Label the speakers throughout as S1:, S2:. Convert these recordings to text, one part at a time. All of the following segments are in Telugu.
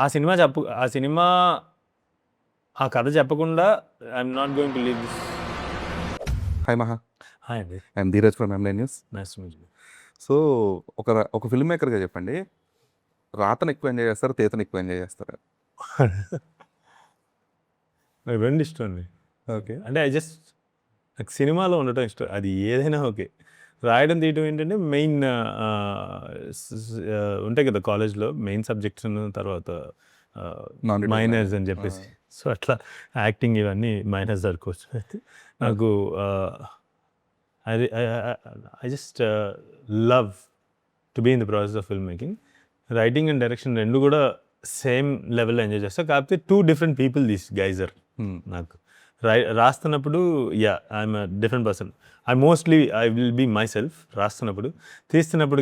S1: ఆ కథ చెప్పకుండా I'm not going to leave this.
S2: Hi Maha,
S1: hi అండి,
S2: ఐఎమ్ ధీరజ్ ఫ్రమ్ ఎంలైన్ news.
S1: Nice to meet you.
S2: So ఒక ఫిల్మ్ మేకర్గా చెప్పండి, రాతను ఎక్కువ ఎంజాయ్ చేస్తారు, తీతను ఎక్కువ ఎంజాయ్ చేస్తారు?
S1: నాకు రెండు ఇష్టం అండి.
S2: ఓకే.
S1: అంటే నాకు సినిమాలో ఉండటం ఇష్టం, అది ఏదైనా ఓకే. రాయడం తీయడం ఏంటంటే మెయిన్ ఉంటాయి కదా కాలేజ్లో మెయిన్ సబ్జెక్ట్స్ తర్వాత
S2: Non-readable
S1: మైనర్స్
S2: language.
S1: అని చెప్పేసి, సో అట్లా యాక్టింగ్ ఇవన్నీ మైనర్స్ అనుకోవచ్చు. అయితే నాకు I just love to be in the process of film making. Writing and direction రెండు కూడా సేమ్ లెవెల్లో ఎంజాయ్ చేస్తా, కాకపోతే 2 different people these guys are. నాకు రాస్తున్నప్పుడు I'm different person. I will be myself రాస్తున్నప్పుడు. తీస్తున్నప్పుడు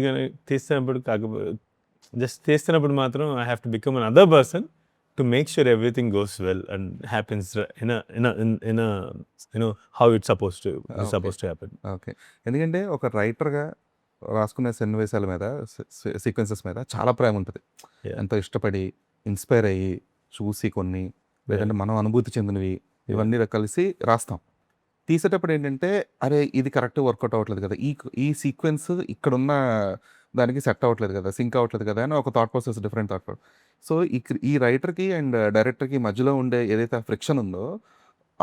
S1: కాకపోతే తీస్తున్నప్పుడు మాత్రం I have to become another person to make sure everything goes well and happens in how it's suppose to happen.
S2: Okay. ఎందుకంటే ఒక రైటర్గా రాసుకునే సన్నివేశాల మీద, సీక్వెన్సెస్ మీద చాలా ప్రేమ ఉంటుంది. ఎంతో ఇష్టపడి ఇన్స్పైర్ అయ్యి చూసి కొన్ని, లేదంటే మనం అనుభూతి చెందినవి ఇవన్నీ కలిసి రాస్తాం. తీసేటప్పుడు ఏంటంటే అరే ఇది కరెక్ట్ వర్కౌట్ అవ్వట్లేదు కదా, ఈ సీక్వెన్స్ ఇక్కడున్న దానికి సెట్ అవ్వట్లేదు కదా, సింక్ అవ్వట్లేదు కదా అని ఒక thought process, different thought process. So ఈ రైటర్కి అండ్ డైరెక్టర్కి మధ్యలో ఉండే ఏదైతే ఫ్రిక్షన్ ఉందో,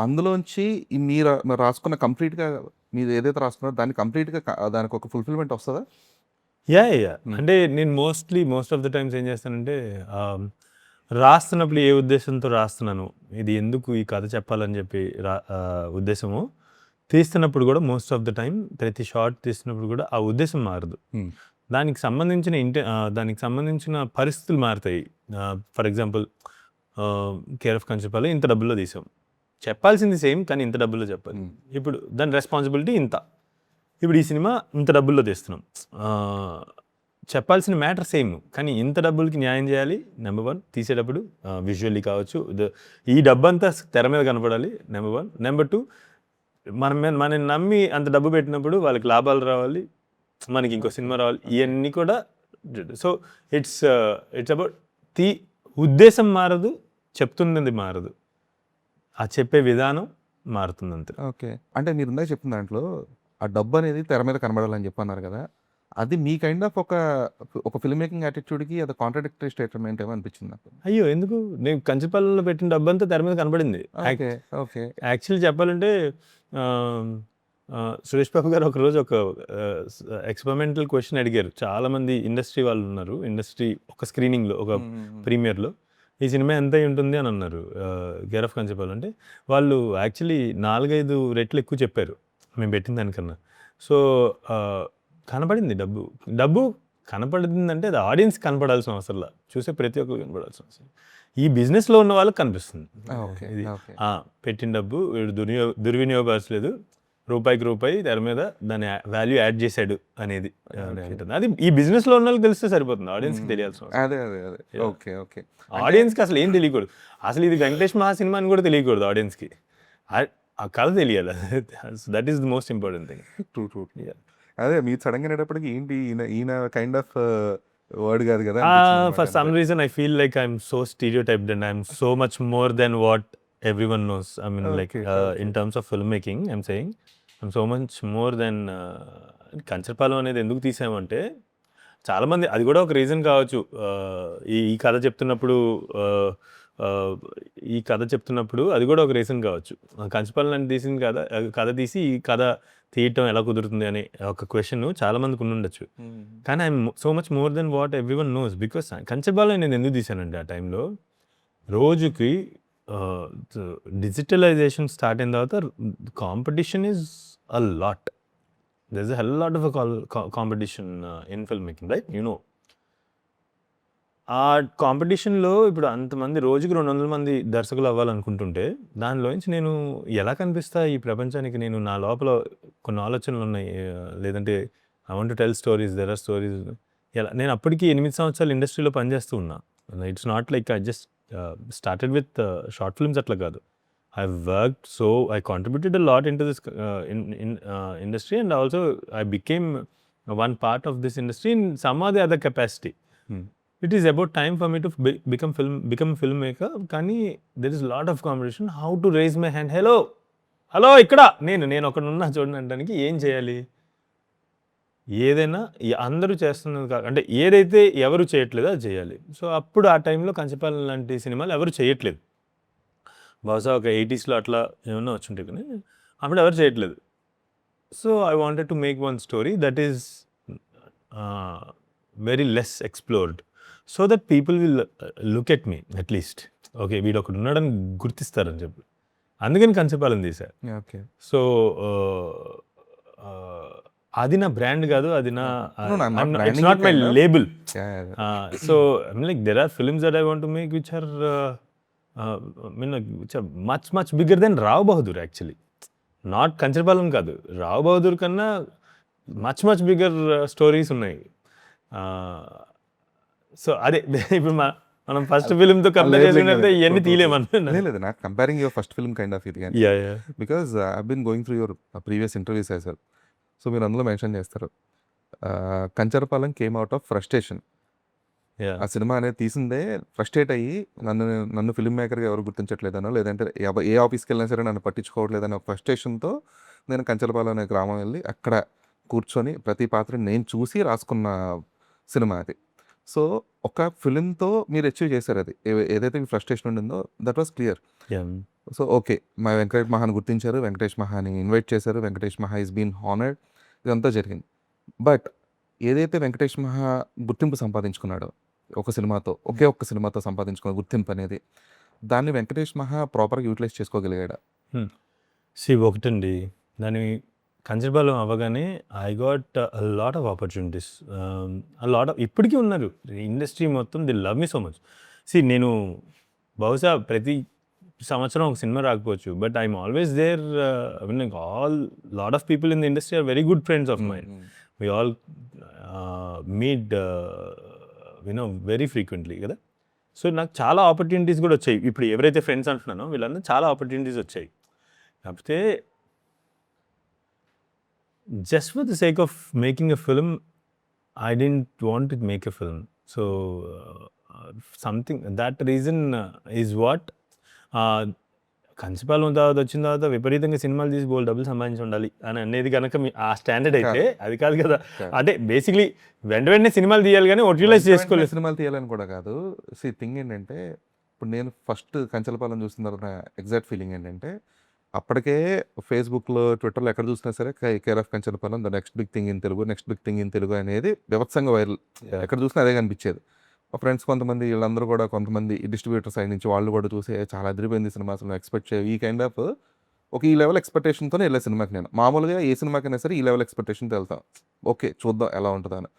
S2: అందులోంచి మీరు రాసుకున్న కంప్లీట్గా, మీరు ఏదైతే రాసుకున్నారో దాన్ని కంప్లీట్గా దానికి ఒక ఫుల్ఫిల్మెంట్ వస్తుందా?
S1: అంటే నేను మోస్ట్ ఆఫ్ ద టైమ్స్ ఏం చేస్తానంటే, రాస్తున్నప్పుడు ఏ ఉద్దేశంతో రాస్తున్నాను, ఇది ఎందుకు ఈ కథ చెప్పాలని చెప్పి ఉద్దేశము, తీస్తున్నప్పుడు కూడా మోస్ట్ ఆఫ్ ద టైం ప్రతి షార్ట్ తీస్తున్నప్పుడు కూడా ఆ ఉద్దేశం మారదు. దానికి సంబంధించిన పరిస్థితులు మారుతాయి. ఫర్ ఎగ్జాంపుల్ కేర్ ఆఫ్ కంచపాలి ఇంత డబ్బుల్లో తీసాం, చెప్పాల్సింది సేమ్ కానీ ఇంత డబ్బుల్లో చెప్పాలి. ఇప్పుడు దాని రెస్పాన్సిబిలిటీ ఇంత. ఇప్పుడు ఈ సినిమా ఇంత డబ్బుల్లో తీస్తున్నాం, చెప్పాల్సిన మ్యాటర్ సేమ్ కానీ ఇంత డబ్బులకి న్యాయం చేయాలి. నెంబర్ 1 తీసేటప్పుడు విజువల్లీ కావచ్చు, ఈ డబ్బు అంతా తెర మీద కనపడాలి. నెంబర్ 1. నెంబర్ 2, మనం నమ్మి అంత డబ్బు పెట్టినప్పుడు వాళ్ళకి లాభాలు రావాలి, మనకి ఇంకో సినిమా రావాలి, ఇవన్నీ కూడా. సో ఇట్స్ అబౌట్ ఉద్దేశం మారదు, చెప్తున్నది మారదు, ఆ చెప్పే విధానం మారుతుంది అంతే.
S2: ఓకే. అంటే మీరు ఇందాక చెప్పిన దాంట్లో ఆ డబ్బు అనేది తెర మీద కనబడాలని చెప్పన్నారు కదా, అది మీ కైండ్ ఆఫ్ ఒక ఫిల్మ్ మేకింగ్ యాటిట్యూడ్కి అది కాంట్రాడిక్టరీ స్టేట్మెంట్ ఏమో అనిపించింది నాకు.
S1: అయ్యో ఎందుకు, నేను కంచిపాలలో పెట్టిన డబ్బు అంతా తెర మీద కనబడింది.
S2: ఓకే.
S1: యాక్చువల్లీ చెప్పాలంటే సురేష్ బాబు గారు ఒకరోజు ఒక ఎక్స్పెరిమెంటల్ క్వశ్చన్ అడిగారు. చాలామంది ఇండస్ట్రీ వాళ్ళు ఉన్నారు, ఇండస్ట్రీ ఒక స్క్రీనింగ్లో, ఒక ప్రీమియర్లో ఈ సినిమా ఎంత ఉంటుంది అని అన్నారు. కేర్ ఆఫ్ కంచిపాలు అంటే వాళ్ళు యాక్చువల్లీ 4-5 రెట్లు ఎక్కువ చెప్పారు మేము పెట్టిన దానికన్నా. సో కనపడింది డబ్బు కనపడిందంటే అది ఆడియన్స్ కనపడాల్సిన అవసరం లేదు, చూసే ప్రతి ఒక్కరు కనపడాల్సిన అవసరం. ఈ బిజినెస్లో ఉన్న వాళ్ళకి కనిపిస్తుంది ఇది పెట్టిన డబ్బు వీడు దుర్వినియోగపరచలేదు, రూపాయికి రూపాయి తెర మీద దాని వాల్యూ యాడ్ చేశాడు అనేది అది ఈ బిజినెస్లో ఉన్న వాళ్ళకి తెలిస్తే సరిపోతుంది, ఆడియన్స్కి తెలియాల్సిన అవసరం. ఆడియన్స్కి అసలు ఏం తెలియకూడదు, అసలు ఇది వెంకటేష్ మహా సినిమా అని కూడా తెలియకూడదు ఆడియన్స్కి, ఆ కథ తెలియాలి. That is the most important thing.
S2: True. అదే మీరు సడన్గా అనేటప్పటికి ఏంటి ఈయన కైండ్ ఆఫ్ వర్డ్ కాదు కదా.
S1: For some reason I feel like I'm so stereotyped and I'm so much more than what everyone knows. I mean, in terms of filmmaking, I'm saying I'm so much more than Kanchapalem అనేది ఎందుకు తీసామంటే, చాలామంది అది కూడా ఒక రీజన్ కావచ్చు. ఈ కథ చెప్తున్నప్పుడు అది కూడా ఒక రీజన్ కావచ్చు. కంచపాలెం అని తీసిన కథ తీసి ఈ కథ తీయటం ఎలా కుదురుతుంది అనే ఒక క్వశ్చన్ చాలామందికి ఉండొచ్చు. కానీ I'm so much more than what everyone knows. Because Kancharapalem నేను ఎందుకు తీసానండి, ఆ టైంలో రోజుకి డిజిటలైజేషన్ స్టార్ట్ అయిన తర్వాత competition is a lot. There is a hell lot of competition in film making, right? ఆ కాంపిటీషన్లో ఇప్పుడు అంతమంది రోజుకి 200 మంది దర్శకులు అవ్వాలనుకుంటుంటే, దానిలోంచి నేను ఎలా కనిపిస్తా ఈ ప్రపంచానికి? నేను నా లోపల కొన్ని ఆలోచనలు ఉన్నాయి, లేదంటే I want to tell stories, there are stories. నేను అప్పటికి 8 సంవత్సరాలు ఇండస్ట్రీలో పనిచేస్తూ ఉన్నా. It's not like I just started with short films atla kaadu. I've worked, so I contributed a lot into this industry, and also I became one part of this industry in some or the other capacity. It is about time for me to become film maker. కానీ there is lot of competition. How to raise my hand, hello ఇక్కడ నేను ఒకడు ఉన్నా చూడండి అనడానికి ఏం చేయాలి? ఏదైనా అందరూ చేస్తున్నది అంటే ఏదైతే ఎవరు చేయట్లేదో అది చేయాలి. సో అప్పుడు ఆ టైంలో కంచపాలెం లాంటి సినిమాలు ఎవరు చేయట్లేదు. బహుశా ఒక 80sలో అట్లా ఏమన్నా వచ్చుంటాయి, కానీ అప్పుడు ఎవరు చేయట్లేదు. So I wanted to make one story that is very less explored, so that people will look at me at least, okay వీడు ఒకడు ఉన్నాడని గుర్తిస్తారని చెప్పి. అందుకని కంచపాలెం తీశా.
S2: ఓకే.
S1: సో అది నా బ్రాండ్ కాదు, అది నా it's not my label. So like there are films that I want to make which are much bigger than Rao Bahadur. Actually not Kancharapalem కాదు, రావ్ బహదూర్ కన్నా మచ్ బిగ్గర్ స్టోరీస్ ఉన్నాయి. సో అదే ఇప్పుడు మనం ఫస్ట్ ఫిల్మ్తో కంపేర్ చేసుకుంటే ఇవన్నీ తీయలేమన్నా.
S2: లేదు, నాకు comparing your first film kind of ఇది కానీ, because I been going through your previous interviews as well. So మీరు అందులో మెన్షన్ చేస్తారు Kancharapalem came out of frustration. ఆ సినిమా అనేది తీసిందే ఫ్రస్ట్రేట్ అయ్యి నన్ను ఫిల్మ్ మేకర్గా ఎవరు గుర్తించట్లేదనో, లేదంటే ఏ ఆఫీస్కి వెళ్ళినా సరే నన్ను పట్టించుకోవట్లేదనే ఫ్రస్ట్రేషన్తో నేను కంచరపాలెం అనే గ్రామం వెళ్ళి అక్కడ కూర్చొని ప్రతి పాత్రని నేను చూసి రాసుకున్న సినిమా అది. సో ఒక ఫిలింతో మీరు అచీవ్ చేశారు అది, ఏదైతే మీ ఫ్రస్ట్రేషన్ ఉండిందో that was clear. So okay, మా వెంకటేష్ మహాని గుర్తించారు, వెంకటేష్ మహాని ఇన్వైట్ చేశారు, వెంకటేష్ మహా ఈస్ బీన్ హానర్డ్, ఇదంతా జరిగింది. బట్ ఏదైతే వెంకటేష్ మహా గుర్తింపు సంపాదించుకున్నాడో ఒక సినిమాతో, ఒక్క సినిమాతో సంపాదించుకున్న గుర్తింపు అనేది, దాన్ని వెంకటేష్ మహా ప్రాపర్గా యూటిలైజ్ చేసుకోగలిగాడా?
S1: ఒకటండి, దాని కంచరపాలెం అవ్వగానే I got lot of opportunities. ఇప్పటికీ ఉన్నారు ఇండస్ట్రీ మొత్తం, they love me so much. నేను బహుశా ప్రతి సంవత్సరం ఒక సినిమా రాకపోవచ్చు, but I'm always there. All lot of people in the industry are very good friends of mine. We all meet very frequently కదా. సో నాకు చాలా ఆపర్చునిటీస్ కూడా వచ్చాయి. ఇప్పుడు ఎవరైతే ఫ్రెండ్స్ అంటున్నానో వీళ్ళందరూ చాలా ఆపర్చునిటీస్ వచ్చాయి. కాకపోతే just for the sake of making a film, I didn't want to make a film. So something, that reason is what Kanchapalem తర్వాత వచ్చిన తర్వాత విపరీతంగా సినిమాలు తీసి బోల్ డబ్బులు సంపాదించి ఉండాలి అని అనేది కనుక ఆ స్టాండర్డ్ అయితే అది కాదు కదా. అంటే బేసిక్లీ వెంటనే సినిమాలు తీయాలి కానీ యూటిలైజ్ చేసుకోలేదు.
S2: సినిమాలు తీయాలని కూడా కాదు. థింగ్ ఏంటంటే, ఇప్పుడు నేను ఫస్ట్ కంచలపాలెం చూసిన తర్వాత ఎగ్జాక్ట్ ఫీలింగ్ ఏంటంటే, అప్పటికే ఫేస్బుక్లో, ట్విట్టర్లో ఎక్కడ చూసినా సరే care of Kancharapalem the next big thing in Telugu అనేది వివత్సంగా వైరల్. ఎక్కడ చూసినా అదే కనిపించేది. మా ఫ్రెండ్స్ కొంతమంది, వీళ్ళందరూ కూడా, కొంతమంది డిస్ట్రిబ్యూటర్ సైడ్ నుంచి వాళ్ళు కూడా చూసి చాలా అదిరిపోయింది సినిమా, అసలు ఎక్స్పెక్ట్ చేయవు, ఈ కైండ్ ఆఫ్ ఈ లెవెల్ ఎక్స్పెక్టేషన్తోనే వెళ్ళే సినిమాకి. నేను మామూలుగా ఏ సినిమాకైనా సరే ఈ లెవెల్ ఎక్స్పెక్టేషన్తో వెళ్తాం, ఓకే చూద్దాం ఎలా ఉంటుందని.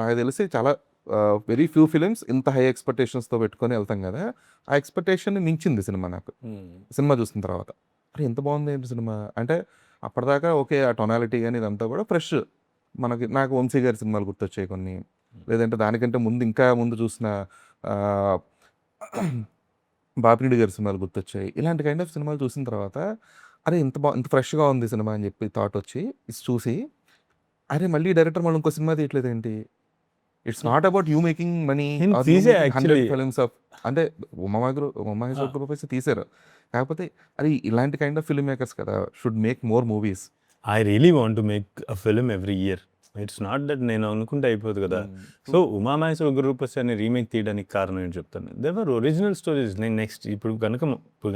S2: నాకు తెలిసి చాలా వెరీ ఫ్యూ ఫిలిమ్స్ ఇంత హై ఎక్స్పెక్టేషన్స్తో పెట్టుకొని వెళ్తాం కదా. ఆ ఎక్స్పెక్టేషన్ మించింది సినిమా నాకు. సినిమా చూసిన తర్వాత అరే ఎంత బాగుంది ఏంటి సినిమా అంటే, అప్పటిదాకా ఓకే ఆ టొనాలిటీ కానీ ఇదంతా కూడా ఫ్రెష్. నాకు వంశీ గారి సినిమాలు గుర్తొచ్చాయి కొన్ని, లేదంటే దానికంటే ఇంకా ముందు చూసిన బాపిరెడ్డి గారి సినిమాలు గుర్తొచ్చాయి. ఇలాంటి కైండ్ ఆఫ్ సినిమాలు చూసిన తర్వాత అరే ఇంత ఫ్రెష్గా ఉంది సినిమా అని చెప్పి థాట్ వచ్చి చూసి, అరే మళ్ళీ డైరెక్టర్ మళ్ళీ ఇంకో సినిమా తీయట్లేదు ఏంటి. It's not about you making money films of, అంటే ఉమామహేశ్వర గ్రూప్ తీసారు, కాకపోతే అది ఇలాంటి కైండ్ ఆఫ్ ఫిల్మ్ మేకర్స్ కదా should make more movies.
S1: I really want to make a film every year. It's not that నేను అనుకుంటే అయిపోదు కదా. సో ఉమామహేశ్వర గ్రూప్ అని రీమేక్ తీయడానికి కారణం ఏంటి చెప్తాను. దేవర్ ఒరిజినల్ స్టోరీస్. నేను నెక్స్ట్ ఇప్పుడు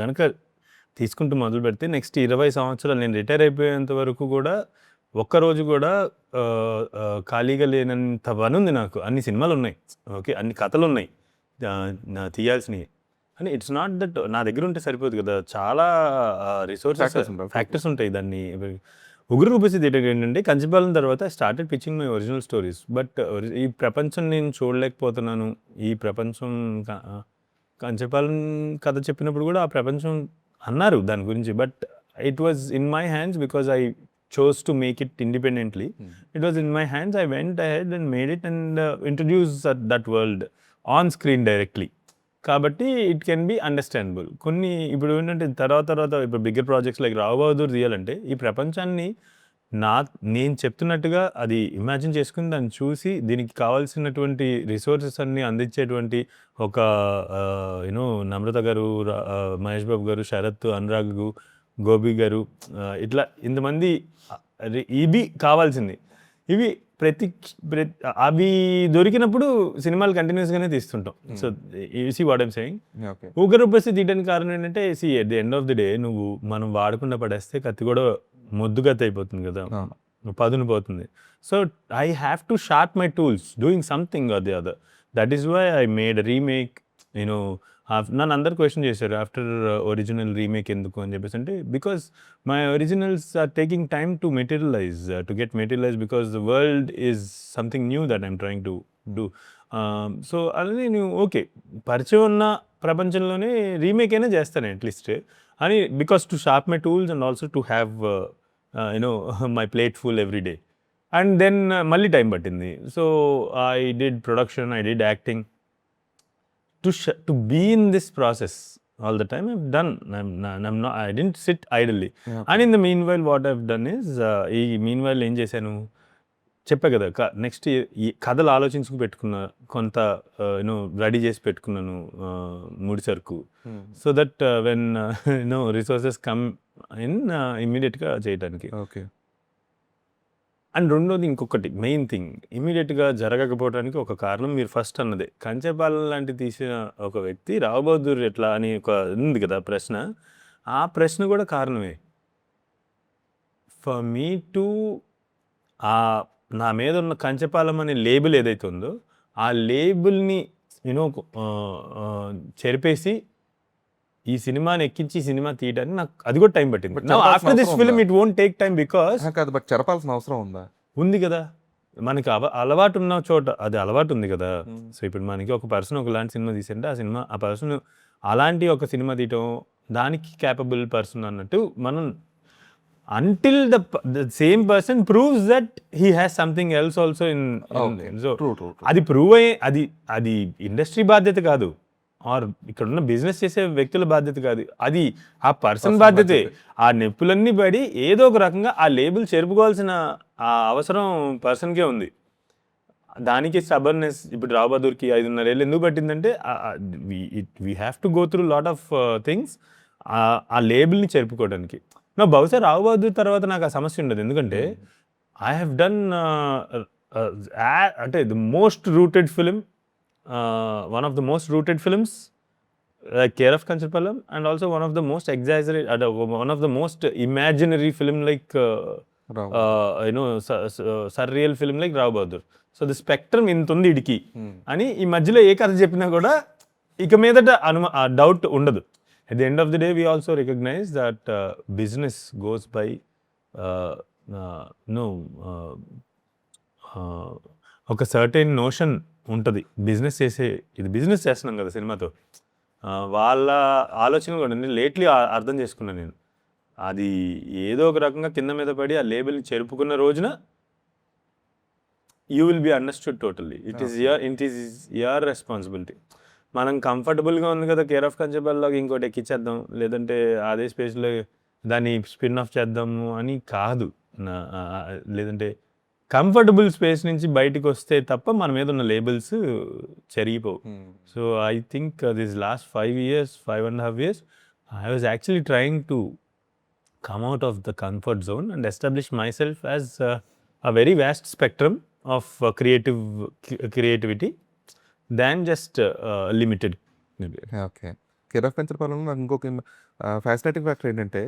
S1: కనుక తీసుకుంటూ మొదలు పెడితే నెక్స్ట్ 20 సంవత్సరాలు నేను రిటైర్ అయిపోయేంత వరకు కూడా ఒక్కరోజు కూడా ఖాళీగా లేనంత పని ఉంది నాకు. అన్ని సినిమాలు ఉన్నాయి, ఓకే, అన్ని కథలు ఉన్నాయి తీయాల్సినవి. అని ఇట్స్ నాట్ దట్ నా దగ్గర ఉంటే సరిపోదు కదా, చాలా రిసోర్సెస్, ఫ్యాక్టర్స్ ఉంటాయి. దాన్ని ఉగ్ర రూపసి థియేటర్ ఏంటంటే, కంచపాలెం తర్వాత started pitching my original stories. But ఈ ప్రపంచం నేను చూడలేకపోతున్నాను. ఈ ప్రపంచం కంచపాలెం కథ చెప్పినప్పుడు కూడా ఆ ప్రపంచం అన్నారు దాని గురించి. But it was in my hands because I chose to make it independently. It was in my hands. I went ahead and made it and introduced that world on screen directly. కాబట్టి ఇట్ కెన్ బి అండర్స్టాండబుల్. కొన్ని ఇప్పుడు ఏంటంటే తర్వాత ఇప్పుడు bigger projects like Rao Bahadur తీయాలంటే ఈ ప్రపంచాన్ని నేను చెప్తున్నట్టుగా అది ఇమాజిన్ చేసుకుని దాన్ని చూసి దీనికి కావాల్సినటువంటి రిసోర్సెస్ అన్ని అందించేటువంటి ఒక యూనో నమ్రత గారు, మహేష్ బాబు గారు, శరత్, అనురాగ్, గోపి గారు, ఇట్లా ఇంతమంది ఇవి కావాల్సింది. ఇవి అవి దొరికినప్పుడు సినిమాలు కంటిన్యూస్గానే తీస్తుంటాం. So you see what I'm saying.
S2: Okay.
S1: ఊగరూపేసి తీయడానికి కారణం ఏంటంటే at the end of the day నువ్వు మనం వాడకుండా పడేస్తే కత్తి కూడా మొద్దు కత్తి అయిపోతుంది కదా, పదును పోతుంది. So I have to sharp my tools doing something or the other. That is why I made remake. నేను నన్ను అందరు క్వశ్చన్ చేశారు ఆఫ్టర్ ఒరిజినల్ రీమేక్ ఎందుకు అని చెప్పేసి. అంటే because my originals are taking time to materialise, to get materialise, because the world is something new that I'm trying to do. So అలానే నేను ఓకే పరిచయం ఉన్న ప్రపంచంలోనే రీమేక్ అయినా చేస్తాను అట్లీస్ట్ అని, because to sharp my tools and also to have you know my plate full every day. And then మళ్ళీ టైం పట్టింది. So I did production, I did acting. To be in this process all the time, I've done. I'm not. I didn't sit idly.
S2: Okay.
S1: And in the meanwhile, what I've done is, ఈ meanwhile ఏం చేశాను చెప్పా కదా, నెక్స్ట్ ఈ కథలు ఆలోచించుకు పెట్టుకున్నా, కొంత యూనో రెడీ చేసి పెట్టుకున్నాను ముడి సరుకు. So that when you know resources come in ఇమ్మీడియట్గా చేయడానికి.
S2: ఓకే.
S1: అండ్ రెండోది ఇంకొకటి మెయిన్ థింగ్, ఇమీడియట్గా జరగకపోవడానికి ఒక కారణం మీరు ఫస్ట్ అన్నదే. కంచెపాలెం లాంటి తీసిన ఒక వ్యక్తి రావు బహదూర్ ఎట్లా అని ఒక ఉంది కదా ప్రశ్న, ఆ ప్రశ్న కూడా కారణమే. ఫర్ మీ టు నా మీద ఉన్న కంచెపాలెం అనే లేబుల్ ఏదైతే ఉందో ఆ లేబుల్ని యూనో చెరిపేసి ఈ సినిమాని ఎక్కించి సినిమా తీయడానికి నాకు అది కూడా టైం పట్టింది. After this film it won't take time because
S2: కాదు, బట్ చెరపాల్సిన అవసరం ఉందా?
S1: ఉంది కదా, మనకి అలవాటు ఉన్న చోట అది అలవాటు ఉంది కదా. సో ఇప్పుడు మనకి ఒక పర్సన్ ఒకలాంటి సినిమా తీసింటే ఆ పర్సన్ అలాంటి ఒక సినిమా తీయటం దానికి క్యాపబుల్ పర్సన్ అన్నట్టు మనం until the same person proves that he has something else also in so
S2: True.
S1: అది ప్రూవ్ అయ్యే అది ఇండస్ట్రీ బాధ్యత కాదు, ఆర్ ఇక్కడ ఉన్న బిజినెస్ చేసే వ్యక్తుల బాధ్యత కాదు, అది ఆ పర్సన్ బాధ్యతే. ఆ నొప్పులన్నీ పడి ఏదో ఒక రకంగా ఆ లేబుల్ చెరుపుకోవాల్సిన ఆ అవసరం పర్సన్కే ఉంది. దానికి స్టబర్నెస్ ఇప్పుడు రావు బహదూర్కి 5.5 ఏళ్ళు ఎందుకు పట్టిందంటే we have to go through lot of things ఆ లేబుల్ని చెరుపుకోవడానికి. నా బహుశా రావు బహదూర్ తర్వాత నాకు ఆ సమస్య ఉండదు, ఎందుకంటే ఐ హ్యావ్ డన్ అంటే the most rooted film, one of the most rooted films like Care of Kanchapalam, and also one of the most exaggerated, one of the most imaginary film like you know surreal film like Rao Bahadur. So the spectrum ఇంత ఉంది ఇడికి అని ఈ మధ్యలో ఏ కథ చెప్పినా కూడా ఇక మీదట డౌట్ ఉండదు. At the end of the day, we also recognize that business goes by ఒక సర్టెన్ నోషన్ ఉంటుంది బిజినెస్ ఇది బిజినెస్ చేస్తున్నాం కదా సినిమాతో, వాళ్ళ ఆలోచన కూడా లేట్లీ అర్థం చేసుకున్నాను నేను. అది ఏదో ఒక రకంగా కింద మీద పడి ఆ లేబుల్ని చెరుపుకున్న రోజున you will be understood totally. It is your responsibility. మనం కంఫర్టబుల్గా ఉంది కదా కేర్ ఆఫ్ కంచెపాలెంలోకి ఇంకోటి ఎక్కించేద్దాం, లేదంటే అదే స్పేస్లో దాన్ని స్పిన్ ఆఫ్ చేద్దాము అని కాదు, లేదంటే కంఫర్టబుల్ స్పేస్ నుంచి బయటకు వస్తే తప్ప మన మీద ఉన్న లేబుల్స్ చెరిగిపోవు. So I think this last 5.5 years I was actually trying to come out of the comfort zone and establish myself as a very vast spectrum of creativity than just limited.
S2: Okay. Care of కంచెపాలెంలో నాకు ఇంకొక ఫ్యాసినేటింగ్ ఫ్యాక్టర్ ఏంటంటే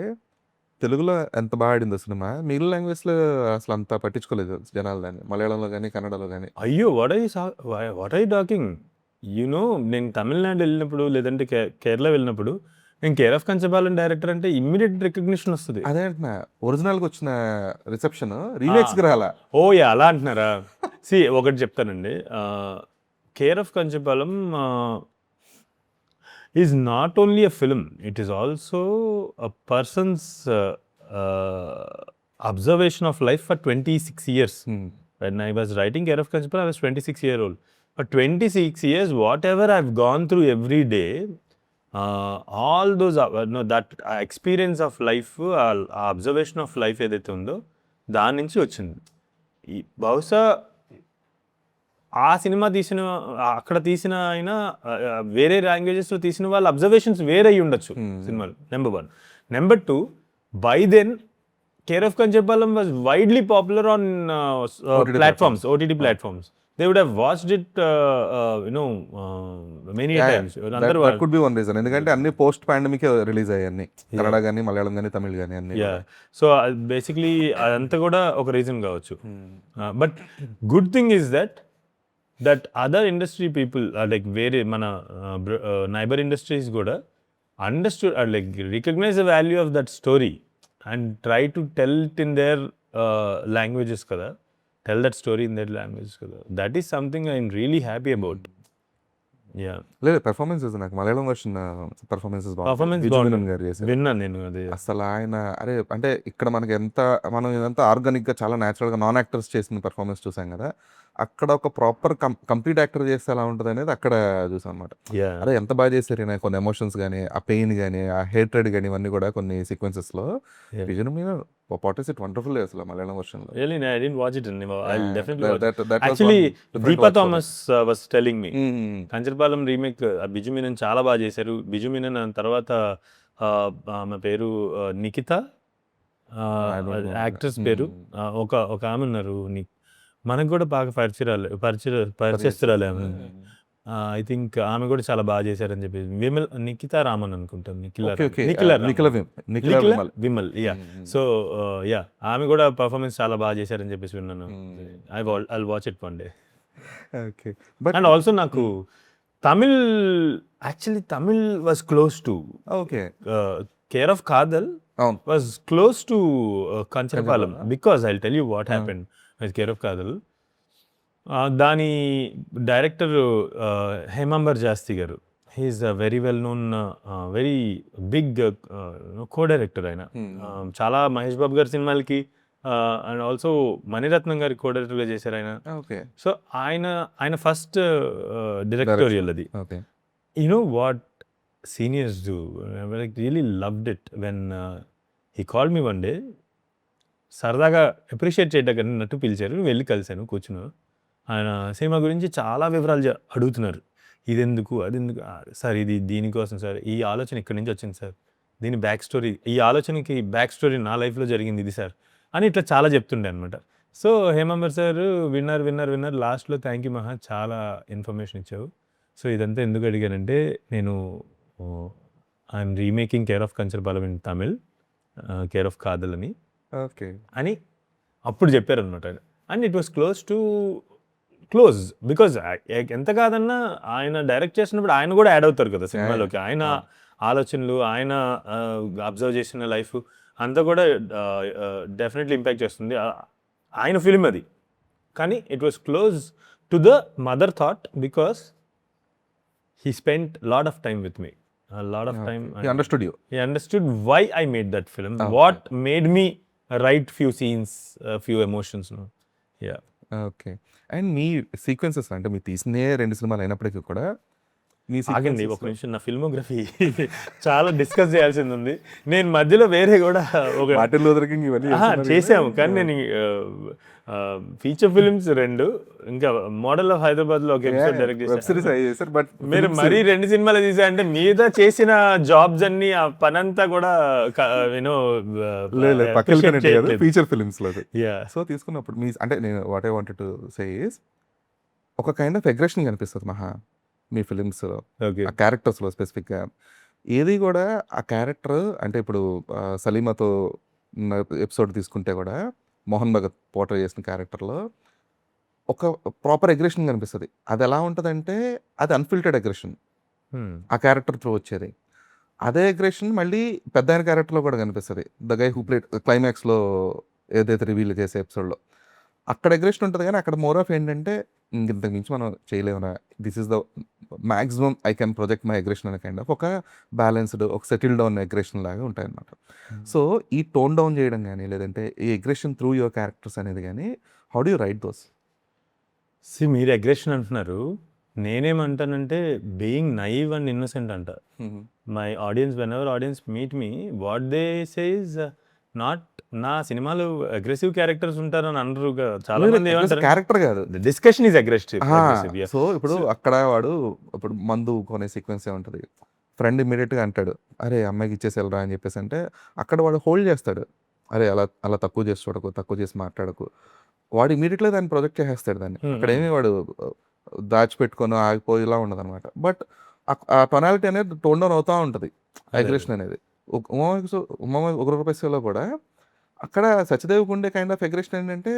S2: తెలుగులో ఎంత బాగా ఆడిందో సినిమా, మిగిలిన లాంగ్వేజ్లో అసలు అంత పట్టించుకోలేదు జనాలు దాన్ని, మలయాళంలో కానీ కన్నడలో కానీ.
S1: అయ్యో what are you talking? You know నేను తమిళనాడు వెళ్ళినప్పుడు లేదంటే కేరళ వెళ్ళినప్పుడు నేను కేర్ ఆఫ్ కంచెపాలెం డైరెక్టర్ అంటే ఇమ్మీడియట్ రికగ్నిషన్ వస్తుంది.
S2: అదే అంటున్నా, ఒరిజినల్గా వచ్చిన రిసెప్షన్ రీమేక్స్కి రాలా.
S1: ఓ అలా అంటున్నారా? ఒకటి చెప్తానండి, care of Kancharapalem is not only a film, it is also a person's observation of life for 26 years. When I was writing Care of Kanchapalam, I was 26-year-old. For 26 years, whatever I've gone through every day, all those that experience of life, observation of life ఏదైతే ఉందో దాని నుంచి వచ్చింది. ఈ బహుశా ఆ సినిమా తీసిన అక్కడ తీసిన అయినా వేరే లాంగ్వేజెస్లో తీసిన వాళ్ళ అబ్జర్వేషన్స్ వేరే అయ్యి ఉండొచ్చు సినిమాలు. Number 1. Number 2, by then care of Kancharapalem was widely popular on platforms, OTT platforms. They would have watched it, many times.
S2: That could be one reason. ఎందుకంటే అన్ని పోస్ట్ పాండమిక్ రిలీజ్ అయ్యాయి, అన్ని కన్నడ కానీ మలయాళం కానీ తమిళ్ కానీ అన్ని.
S1: సో బేసిక్లీ అదంతా కూడా ఒక రీజన్ కావచ్చు. But good thing is that other industry people like వేరే మన నైబర్ ఇండస్ట్రీస్ కూడా understood like recognise the value of that story and try to tell it in their languages కదా. Tell that story in that language. That is something I'm really happy about. Yeah.
S2: లేదు పెర్ఫార్మెన్సెస్ నాకు మలయాళం వర్షన్ పెర్ఫార్మెన్సెస్ గారు చేశారు.
S1: విన్నాను నేను అది.
S2: అసలు ఆయన అరే అంటే ఇక్కడ మనకి మనం ఇదంతా ఆర్గానిక్గా చాలా న్యాచురల్గా నాన్ యాక్టర్స్ చేసిన పెర్ఫార్మెన్స్ చూసాం కదా, అక్కడ ఒక ప్రాపర్ కంప్లీట్ యాక్టర్ చేస్తే ఎలా ఉంటుంది అనేది అక్కడ చూసాం అనమాట. అరే ఎంత బాగా చేశారు ఈయన, కొన్ని ఎమోషన్స్ కానీ ఆ పెయిన్ కానీ ఆ హేట్రెడ్ కానీ ఇవన్నీ కూడా కొన్ని సీక్వెన్సెస్లో విజన్ మీద వాట్ ఇస్ ఇట్ వండర్ఫుల్ అసలు Malayalam వర్షన్లో.
S1: Really, I didn't watch it. I'll definitely watch it. Actually, Deepa Thomas was telling me Kancharapalem remake Biju Menon చాలా బాగా చేశారు. బిజు మీనన్ తర్వాత ఆమె పేరు నిఖిత, యాక్ట్రెస్ పేరు ఒక ఆమె ఉన్నారు, మనకు కూడా బాగా పరిచయస్తురాలే ఆమె. ఐ థింక్ ఆమె కూడా చాలా బాగా చేశారని చెప్పి నిఖితా రామన్ అనుకుంటాను, విమల్. సో ఆమె కూడా పర్ఫార్మెన్స్ చాలా బాగా చేశారని చెప్పేసి విన్నాను. I watch it one day. And also నాకు Tamil was close to care of Kadhal was close to Kancharapalem because I tell you what happened with care of Kadhal. దాని డైరెక్టర్ హేమాంబర్ జాస్తి గారు, he's a very well known very big co director ఆయన. చాలా మహేష్ బాబు గారి సినిమాలకి అండ్ ఆల్సో మణిరత్నం గారి కో డైరెక్టర్గా చేశారు ఆయన. సో ఆయన ఫస్ట్ డైరెక్టోరియల్ అది. You know what seniors do, like really loved it when he called me one day. సరదాగా అప్రిషియేట్ చేయడానికి పిలిచారు, వెళ్ళి కలిశాను, కూర్చున్నాను. ఆయన సినిమా గురించి చాలా వివరాలు అడుగుతున్నారు. ఇది ఎందుకు, అది ఎందుకు సార్, ఇది దీనికోసం సార్, ఈ ఆలోచన ఇక్కడి నుంచి వచ్చింది సార్, దీని బ్యాక్ స్టోరీ, ఈ ఆలోచనకి బ్యాక్ స్టోరీ నా లైఫ్లో జరిగింది ఇది సార్ అని ఇట్లా చాలా చెప్తుండే అనమాట. సో హేమాంబర్ సార్ విన్నర్ లాస్ట్లో థ్యాంక్ యూ మహా, చాలా ఇన్ఫర్మేషన్ ఇచ్చావు. సో ఇదంతా ఎందుకు అడిగానంటే, నేను I'm remaking care of Kancharapalem in Tamil, care of Kadhal అని అప్పుడు చెప్పారనమాట. And it was close because ఎంత కాదన్నా ఆయన డైరెక్ట్ చేసినప్పుడు ఆయన కూడా యాడ్ అవుతారు కదా సినిమాలోకి. ఆయన ఆలోచనలు, ఆయన అబ్జర్వ్ చేసిన లైఫ్ అంతా కూడా డెఫినెట్లీ ఇంపాక్ట్ చేస్తుంది. ఆయన ఫిలిం అది, కానీ it was close to the mother thought because he spent a lot of time with me, a lot of time.
S2: He understood you.
S1: He understood why I made that film, what made me write few scenes, few emotions. Yeah.
S2: Okay. And me sequences అంటే మీరు తీసినే 2 సినిమాలు అయినప్పటికీ కూడా
S1: ఆగండి ఒక నిమిషం, నా ఫిల్మోగ్రఫీ చాలా డిస్కస్ చేయాల్సింది ఉంది. నేను మధ్యలో వేరే కూడా ఒక చేసాము, కానీ నేను ఫీచర్ ఫిల్మ్స్ 2, ఇంకా మోడల్ ఆఫ్ హైదరాబాద్లో ఒక ఎపిసోడ్ డైరెక్ట్ చేశాను. బట్ మీరు మరీ 2 సినిమాలు తీసారంటే మీద చేసిన జాబ్స్ అన్ని ఆ పనంతా కూడా
S2: ఫీచర్ ఫిల్మ్స్ లో. సో తీసుకున్నప్పుడు మీ అంటే నేను what I wanted to say is ఒక కైండ్ ఆఫ్ అగ్రెషన్ కనిపిస్తుంది మహా మీ ఫిలిమ్స్లో, ఆ క్యారెక్టర్స్లో స్పెసిఫిక్గా. ఏది కూడా ఆ క్యారెక్టర్ అంటే ఇప్పుడు సలీమాతో ఎపిసోడ్ తీసుకుంటే కూడా మోహన్ భగత్ పోర్ట్రే చేసిన క్యారెక్టర్లో ఒక ప్రాపర్ అగ్రెషన్ కనిపిస్తుంది. అది ఎలా ఉంటుందంటే అది అన్ఫిల్టర్డ్ అగ్రెషన్, ఆ క్యారెక్టర్ త్రూ వచ్చేది. అదే అగ్రెషన్ మళ్ళీ పెద్ద ఆయన క్యారెక్టర్లో కూడా కనిపిస్తుంది. ద గై హూ ప్లేడ్ క్లైమాక్స్లో ఏదైతే రివీల్ చేసే ఎపిసోడ్లో అక్కడ అగ్రెషన్ ఉంటుంది, కానీ అక్కడ మోర్ ఆఫ్ ఏంటంటే ఇంతకు మించి మనం చేయలేమన్నా, this is the maximum I can project my aggression అనే కైండ్ ఆఫ్ ఒక బ్యాలెన్స్డ్, ఒక సెటిల్ డౌన్ అగ్రెషన్ లాగా ఉంటాయన్నమాట. సో ఈ టోన్ డౌన్ చేయడం కానీ లేదంటే ఈ అగ్రెషన్ త్రూ యువర్ క్యారెక్టర్స్ అనేది కానీ how do you right those?
S1: మీరు అగ్రెషన్ అంటున్నారు, నేనేమంటానంటే బీయింగ్ నైవ్ అండ్ ఇన్నోసెంట్ అంట. My audience when ever audience meet me, what they say is not నా సినిమాలో అగ్రెసివ్ క్యారెక్టర్స్ ఉంటారని అనరు. చాలా మంది ఏమంటారు,
S2: క్యారెక్టర్ కాదు.
S1: Discussion is aggressive.
S2: సో ఇప్పుడు అక్కడ వాడు ఇప్పుడు మందు కొనే సీక్వెన్స్ ఏముంటది, ఫ్రెండ్ ఇమీడియట్గా అంటాడు అరే అమ్మాయికి ఇచ్చేసి వెళ్ళరా అని చెప్పేసి అంటే అక్కడ వాడు హోల్డ్ చేస్తాడు, అరే అలా అలా తక్కువ చేసి చూడకు, తక్కువ చేసి మాట్లాడకు. వాడు ఇమీడియట్గా దాన్ని ప్రొజెక్ట్ చేసేస్తాడు దాన్ని. అక్కడ ఏమి వాడు దాచిపెట్టుకొని ఆగిపోయేలా ఉండదు అనమాట. బట్ ఆ టొనాలిటీ అనేది టోన్ డౌన్ అవుతూ ఉంటుంది, అగ్రెషన్ అనేది. ఉమా ఉగ్రరూపేశ్వలో కూడా అక్కడ సత్యదేవ్కి ఉండే కైండ్ ఆఫ్ అగ్రెషన్ ఏంటంటే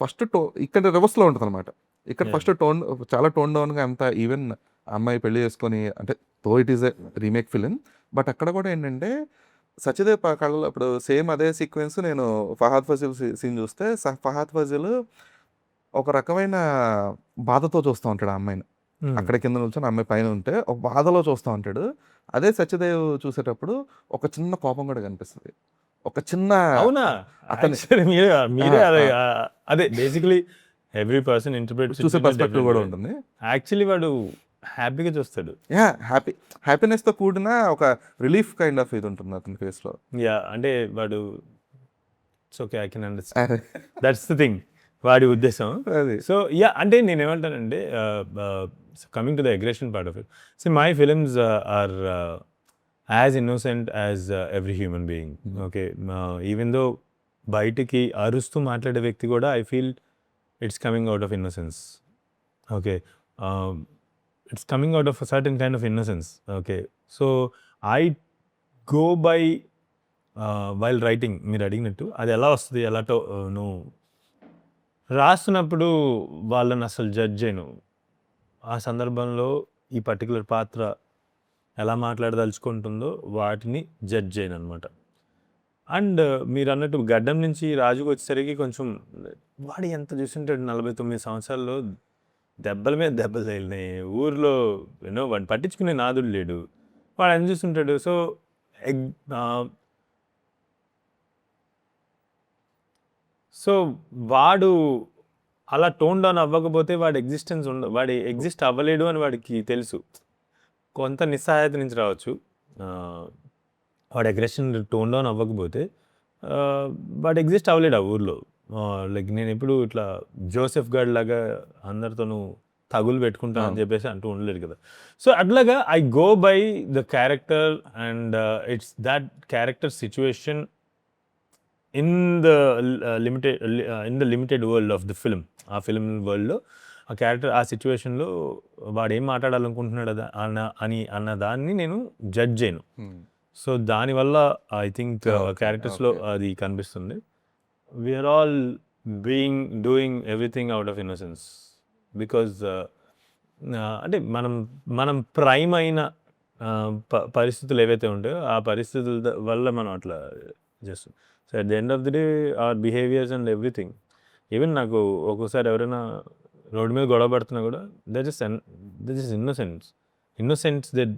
S2: ఫస్ట్ ఇక్కడ రివర్స్లో ఉంటుంది అనమాట. ఇక్కడ ఫస్ట్ చాలా టోన్ డౌన్గా అంత ఈవెన్ అమ్మాయి పెళ్లి చేసుకొని అంటే తో it is a remake film, but అక్కడ కూడా ఏంటంటే సత్యదేవ్ కళ్ళలో ఇప్పుడు సేమ్ అదే సీక్వెన్స్ నేను ఫహాద్ ఫజిల్ సీన్ చూస్తే ఫహాద్ ఫజిల్ ఒక రకమైన బాధతో చూస్తూ ఉంటాడు ఆ అమ్మాయిని. అక్కడ కింద నుంచొని అమ్మాయి పైన ఉంటే ఒక బాధలో చూస్తూ ఉంటాడు. అదే సత్యదేవ్ చూసేటప్పుడు ఒక చిన్న కోపం కూడా కనిపిస్తుంది, ఒక చిన్న
S1: అవునా
S2: అతని
S1: మీరే అదే బేసికలీ ఎవ్రీ పర్సన్ ఇంటర్ప్రిట్
S2: చూసే పర్స్పెక్టివ్ కూడా ఉంటుంది.
S1: యాక్చువల్లీ వాడు హ్యాపీగా చూస్తాడు.
S2: హ్యాపీనెస్తో కూడిన ఒక రిలీఫ్ కైండ్ ఆఫ్ ఇది ఉంటుంది అతని ఫేస్లో.
S1: అంటే వాడు okay I can understand, that's the thing, వాడి ఉద్దేశం
S2: అది.
S1: సో అంటే నేను ఏమంటానంటే coming to the aggression part of it, so my films are as innocent as every human being. Okay, even though బయటికి అరుస్తూ మాట్లాడే వ్యక్తి కూడా I feel it's coming out of innocence. Okay, it's coming out of a certain kind of innocence. Okay, so I go by while writing, మీరు అడిగినట్టు అది ఎలా వస్తుంది, ఎలాటో నువ్వు రాస్తున్నప్పుడు వాళ్ళని అసలు జడ్జ్ చేయను. ఆ సందర్భంలో ఈ పర్టికులర్ పాత్ర ఎలా మాట్లాడదలుచుకుంటుందో వాటిని జడ్జ్ చేయను అనమాట. అండ్ మీరు అన్నట్టు గడ్డం నుంచి రాజుకు వచ్చేసరికి కొంచెం వాడు ఎంత చూసింటాడు, 49 సంవత్సరాల్లో దెబ్బల మీద దెబ్బలు తగిలినాయి, ఊర్లో వాడిని పట్టించుకునే నాదుడు లేడు, వాడు ఎంత చూస్తుంటాడు. సో వాడు అలా టోన్ డౌన్ అవ్వకపోతే వాడి ఎగ్జిస్టెన్స్ వాడి ఎగ్జిస్ట్ అవ్వలేడు అని వాడికి తెలుసు. కొంత నిస్సహాయత నుంచి రావచ్చు, వాడి అగ్రెషన్ టోన్ డౌన్ అవ్వకపోతే వాడు ఎగ్జిస్ట్ అవ్వలేడు ఆ ఊర్లో. లైక్ నేను ఎప్పుడు ఇట్లా జోసెఫ్ గాడ్ లాగా అందరితోనూ తగులు పెట్టుకుంటా అని చెప్పేసి అంటూ ఉండలేదు కదా. సో అట్లాగా I go by the character and it's that character situation in the limited world of the film. ఆ ఫిల్మ్ వరల్డ్లో ఆ క్యారెక్టర్ ఆ సిచ్యువేషన్లో వాడు ఏం మాట్లాడాలనుకుంటున్నాడు అన్న దాన్ని నేను జడ్జ్ చేయను. సో దానివల్ల ఐ థింక్ క్యారెక్టర్స్లో అది కనిపిస్తుంది. We're all doing everything out of innocence because అంటే మనం ప్రైమ్ అయిన పరిస్థితులు ఏవైతే ఉంటాయో ఆ పరిస్థితుల వల్ల మనం అట్లా చేస్తాం. So at the end of the day our behaviours and everything, even నాకు ఒక్కోసారి ఎవరైనా రోడ్డు మీద గొడవ పడుతున్నా కూడా that is innocence that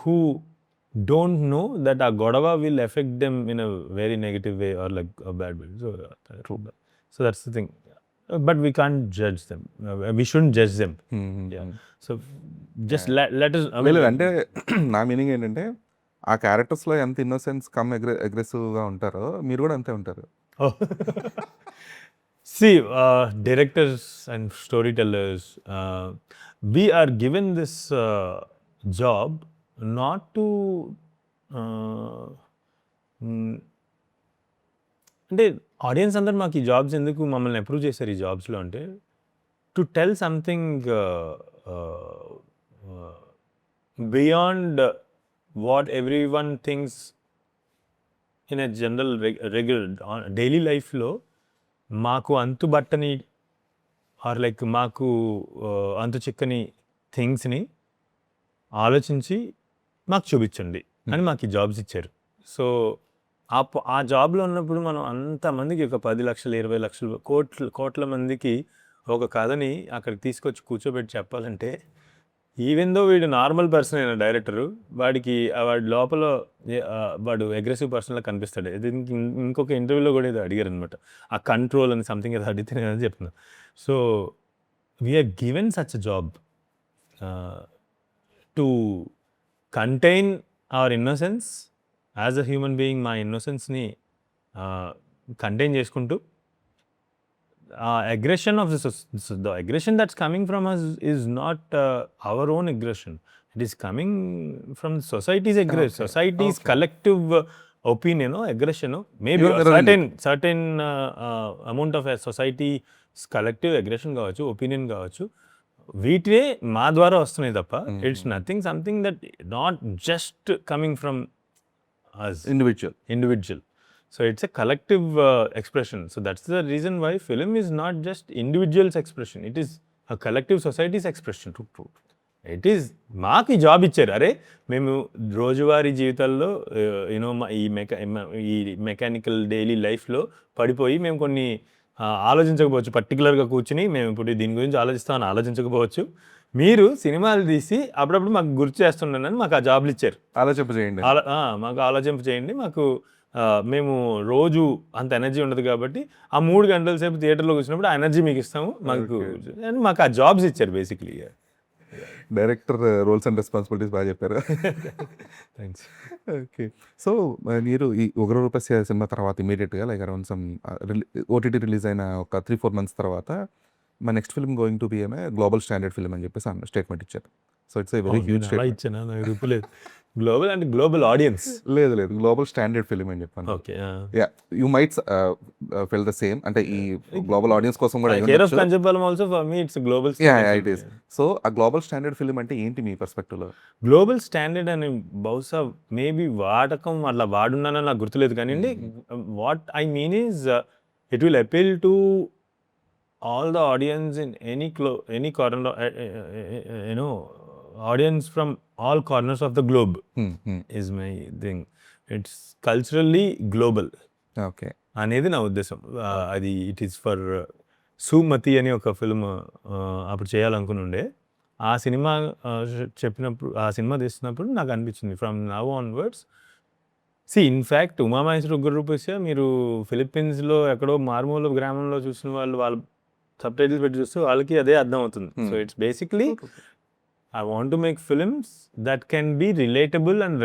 S1: who don't know that a godava will affect them in a very negative way or like a bad way. So that's the thing. But we can't judge them. We shouldn't judge them. Yeah. So just let us.
S2: అంటే నా మీనింగ్ ఏంటంటే ఆ క్యారెక్టర్స్లో ఎంత ఇన్నోసెన్స్ కమ్ అగ్రెసివ్గా ఉంటారో మీరు కూడా అంతే ఉంటారు.
S1: See, directors and storytellers, we are given this job not to అంటే ఆడియన్స్ అందరు మాకు ఈ జాబ్స్ ఎందుకు మమ్మల్ని అప్రూవ్ చేశారు ఈ జాబ్స్లో అంటే to tell something beyond what every one things in a general regular daily లైఫ్లో మాకు అంతుబట్టని ఆర్ లైక్ మాకు అంతు చిక్కని థింగ్స్ని ఆలోచించి మాకు చూపించండి అని మాకు ఈ జాబ్స్ ఇచ్చారు. సో ఆ జాబ్లో ఉన్నప్పుడు మనం అంతమందికి ఒక 10 లక్షలు 20 లక్షలు కోట్ల మందికి ఒక కథని అక్కడికి తీసుకొచ్చి కూర్చోబెట్టి చెప్పాలంటే ఈవెన్ దో వీడు నార్మల్ పర్సన్ అయిన డైరెక్టరు వాడి లోపల వాడు అగ్రెసివ్ పర్సన్లా కనిపిస్తాడు. దీనికి ఇంకొక ఇంటర్వ్యూలో కూడా ఏదో అడిగారు అనమాట, ఆ కంట్రోల్ అని సంథింగ్ ఏదో అడిగితే నేను అది చెప్తున్నాను. So we're given such a job to contain our innocence as a human being మా ఇన్నోసెన్స్ని కంటైన్ చేసుకుంటూ aggression of the aggression that's coming from us is not our own aggression. It is coming from society's aggression, society's collective opinion or aggression. Maybe
S2: You're
S1: a
S2: mirroring
S1: certain amount of a society's collective aggression కావచ్చు, opinion కావచ్చు, వీటినే మా ద్వారా వస్తున్నాయి తప్ప it's nothing something that not just coming from us individual. So it's a collective expression. So that's the reason why film is not just individual's expression. It is a collective society's expression. It is మాకు ఈ జాబ్ ఇచ్చారు. అరే మేము రోజువారీ జీవితాల్లో యూనో ఈ మెకానికల్ డైలీ లైఫ్లో పడిపోయి మేము కొన్ని ఆలోచించకపోవచ్చు. పర్టికులర్గా కూర్చుని మేము ఇప్పుడు దీని గురించి ఆలోచిస్తామని ఆలోచించకపోవచ్చు. మీరు సినిమాలు తీసి అప్పుడప్పుడు మాకు గుర్తు చేస్తున్నానని మాకు ఆ జాబ్లు ఇచ్చారు.
S2: ఆలోచింపజేయండి.
S1: మాకు ఆలోచింప చేయండి. మాకు మేము రోజు అంత ఎనర్జీ ఉండదు కాబట్టి ఆ 3 గంటల సేపు థియేటర్లో కూర్చున్నప్పుడు ఆ ఎనర్జీ మీకు ఇస్తాము. మాకు ఆ జాబ్స్ ఇచ్చారు basically.
S2: Director roles and responsibilities బాగా చెప్పారు.
S1: థ్యాంక్స్.
S2: ఓకే. సో మీరు ఈ ఉగ్ర రూపస్య సినిమా తర్వాత ఇమీడియట్గా like around some OTT release అయిన ఒక 3-4 months తర్వాత మా next film going to be a global standard film అని చెప్పేసి స్టేట్మెంట్ ఇచ్చారు. So it's a very huge statement.
S1: ఇచ్చానా? నాకు గుర్తులేదు. గ్లోబల్ అంటే గ్లోబల్ ఆడియన్స్
S2: లేదు గ్లోబల్ స్టాండర్డ్ ఫిల్మ్ అని చెప్పాను.
S1: Okay.
S2: Yeah you might feel the same. అంటే ఈ గ్లోబల్ ఆడియన్స్ కోసం కూడా
S1: care of Kancharapalem also for me it's global.
S2: Yeah it is. So ఆ గ్లోబల్ స్టాండర్డ్ ఫిల్మ్ అంటే ఏంటి మీ పర్స్పెక్టివ్లో?
S1: గ్లోబల్ స్టాండర్డ్ అని బహుశా మేబీ వాడకం అట్లా వాడున్నానని నాకు గుర్తులేదు కానివ్వండి. What I mean is it will appeal to all the audience in any corner, audience from all corners of the globe is my thing. It's culturally global.
S2: Okay.
S1: అనేది నా ఉద్దేశం. అది ఇట్ ఈస్ ఫర్ సుమతి అని ఒక ఫిల్మ్ అప్పుడు చేయాలనుకుని ఉండే. ఆ సినిమా చెప్పినప్పుడు ఆ సినిమా తీస్తున్నప్పుడు నాకు అనిపించింది from now onwards in fact Umamaheswara Ugra Roopasya మీరు ఫిలిప్పీన్స్లో ఎక్కడో మారుమూల గ్రామంలో చూసిన వాళ్ళ సబ్ టైటిల్స్ పెట్టి చూస్తే వాళ్ళకి అదే అర్థం అవుతుంది. So it's basically I want to make films that can be relatable and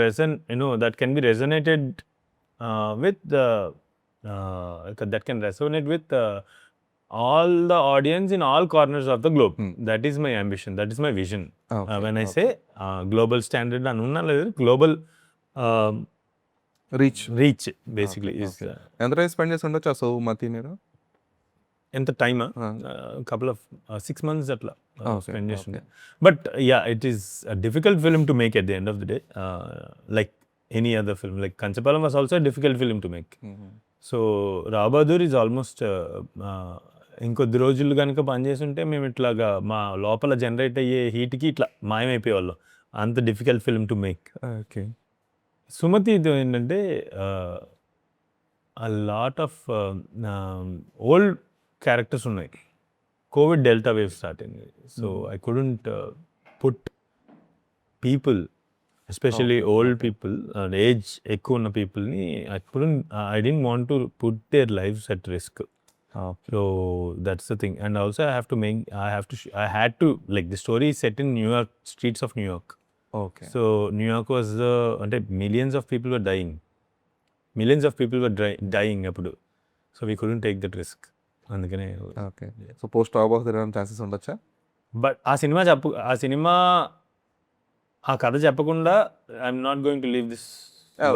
S1: that can be resonated with that can resonate with all the audience in all corners of the globe. That is my ambition. That is my vision. When I say global standard and global reach basically is.
S2: ఎంత టైం స్పెండ్ చేసి ఉండొచ్చు ఆ సుమతి మీరు?
S1: ఎంత టైమ్? couple of 6 months అట్లా స్పెండ్ చేస్తుండే. But yeah it is a difficult film to make at the end of the day. Like any other film like Kancharapalem was also difficult film to make. So Rao Bahadur is almost ఇంకొద్ది రోజులు కనుక పనిచేస్తుంటే మేము ఇట్లాగా మా లోపల జనరేట్ అయ్యే హీట్కి ఇట్లా మాయమైపోయేవాళ్ళం. అంత difficult film to make.
S2: Okay.
S1: Sumathi ఇది ఏంటంటే a lot of old characters ఉన్నాయి. కోవిడ్ డెల్టా వేవ్ స్టార్ట్ అయింది. So I couldn't put people especially old people age ఎక్కువ ఉన్న పీపుల్ని I don't want to put their lives at risk. So that's the thing. And also I had to like the story is set in New York, streets of New York.
S2: Okay.
S1: So New York was అంటే millions of people were dying అప్పుడు. So we couldn't take that risk. అందుకనే.
S2: ఓకే. So post Rao Bahadur chances ఉండొచ్చా?
S1: బట్ ఆ కథ చెప్పకుండా I'm not going to leave this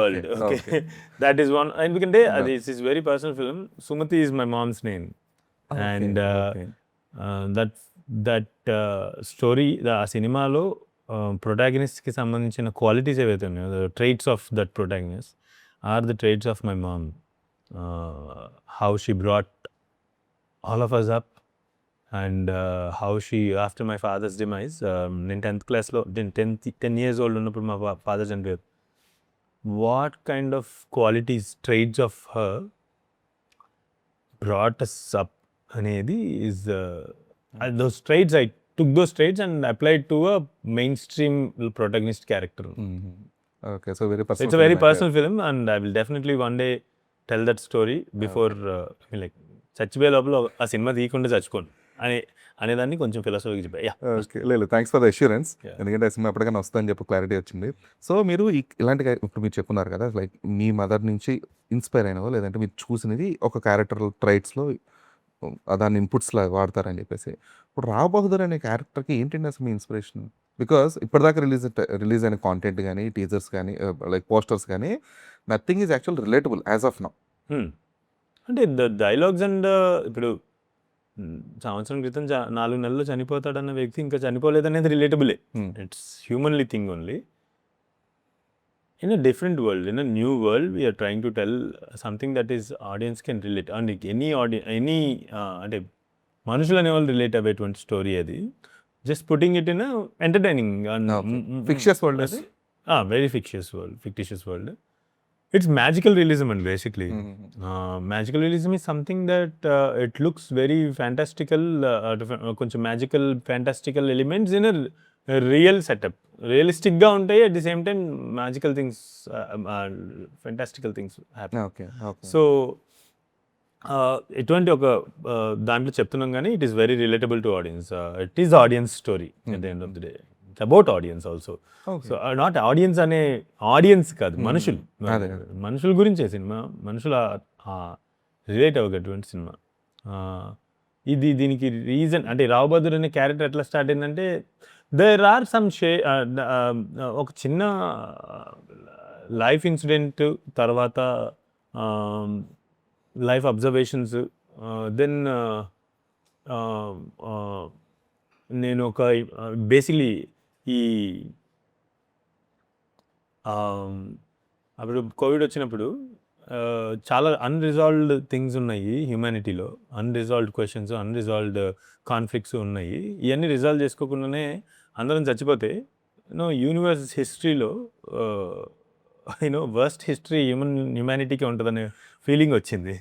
S1: world. Okay. That is one. ఎందుకంటే this is very personal film. Sumathi is my mom's name. And that story ఆ సినిమాలో ప్రొటాగనిస్ట్కి సంబంధించిన క్వాలిటీస్ ఏవైతే ఉన్నాయో the traits of that protagonist are the traits of my mom. How she brought all of us up and how she after my father's demise నేను 10th classలో 10 years old ఉన్నప్పుడు మా father చనిపోయారు. what kind of qualities, traits of her brought us up అనేది is those traits I took those traits and applied to a mainstream protagonist character.
S2: Okay, so very personal.
S1: It's a very personal film and I will definitely one day tell that story before like చచ్చిపోయే లోపల ఆ సినిమా తీయకుండా చచ్చిపోను. అనేదాన్ని కొంచెం ఫిలాసఫీకి చెప్పా.
S2: ఓకే. లేదు thanks for the assurance.
S1: Yeah.
S2: ఎందుకంటే ఆ సినిమా ఎప్పటికైనా వస్తుందని చెప్పి క్లారిటీ వచ్చింది. సో మీరు ఇలాంటి ఇప్పుడు మీరు చెప్పున్నారు కదా, లైక్ మీ మదర్ నుంచి ఇన్స్పైర్ అయినవో లేదంటే మీరు చూసినది ఒక క్యారెక్టర్ ట్రైట్స్‌లో దాన్ని ఇన్పుట్స్‌లా వాడతారని చెప్పేసి. ఇప్పుడు 'రావ్ బహదూర్' అనే క్యారెక్టర్‌కి ఏంటండి అసలు మీ ఇన్స్పిరేషన్? బికాస్ ఇప్పటిదాకా రిలీజ్ అయిన కాంటెంట్ గాని, టీజర్స్ గాని, లైక్ పోస్టర్స్ గాని nothing is actual relatable as of now.
S1: అంటే డైలాగ్స్ అండ్ ఇప్పుడు సంవత్సరం క్రితం 4 నెలల్లో చనిపోతాడన్న వ్యక్తి ఇంకా చనిపోలేదనేది రిలేటబులే. It's humanly thing only. In a different world, in a new world we're trying to tell something that is audience can relate. And any అంటే మనుషులు అనేవాళ్ళు రిలేట్ అయ్యేటువంటి స్టోరీ అది. Just putting it in entertaining and
S2: fictitious world అది?
S1: Very fictitious world. It's magical realism, and basically magical realism is something that it looks very fantastical, కొంచెం magical fantastical elements in a real setup. Realistic గా ఉంటాయి, at the same time magical things, fantastical things happen.
S2: Okay. Okay.
S1: So ఎటువంటి ఒక దాంట్లో చెప్తున్నాం కానీ it is very relatable to audience. It is audience story at the end of the day. It's about audience also. So not audience అనే ఆడియన్స్ కాదు, మనుషులు. మనుషుల గురించే సినిమా, మనుషుల రిలేట్ అవ్వగటువంటి సినిమా. దీనికి రీజన్ అంటే రావ్ బహదూర్ అనే క్యారెక్టర్ ఎట్లా స్టార్ట్ అయిందంటే, దేర్ ఆర్ సమ్ ఒక చిన్న లైఫ్ ఇన్సిడెంట్, తర్వాత లైఫ్ అబ్జర్వేషన్స్, దెన్ నేను ఒక బేసిక్లీ ఈ అప్పుడు కోవిడ్ వచ్చినప్పుడు చాలా అన్రిజాల్వ్డ్ థింగ్స్ ఉన్నాయి హ్యూమానిటీలో. అన్రిజాల్వ్డ్ క్వశ్చన్స్, అన్రిజాల్వ్డ్ కాన్ఫ్లిక్ట్స్ ఉన్నాయి. ఇవన్నీ రిజాల్వ్ చేసుకోకుండానే అందరం చచ్చిపోతే యూనివర్స్ హిస్టరీలో వర్స్ట్ హిస్టరీ హ్యూమానిటీకి ఉంటుందనే ఫీలింగ్ వచ్చింది.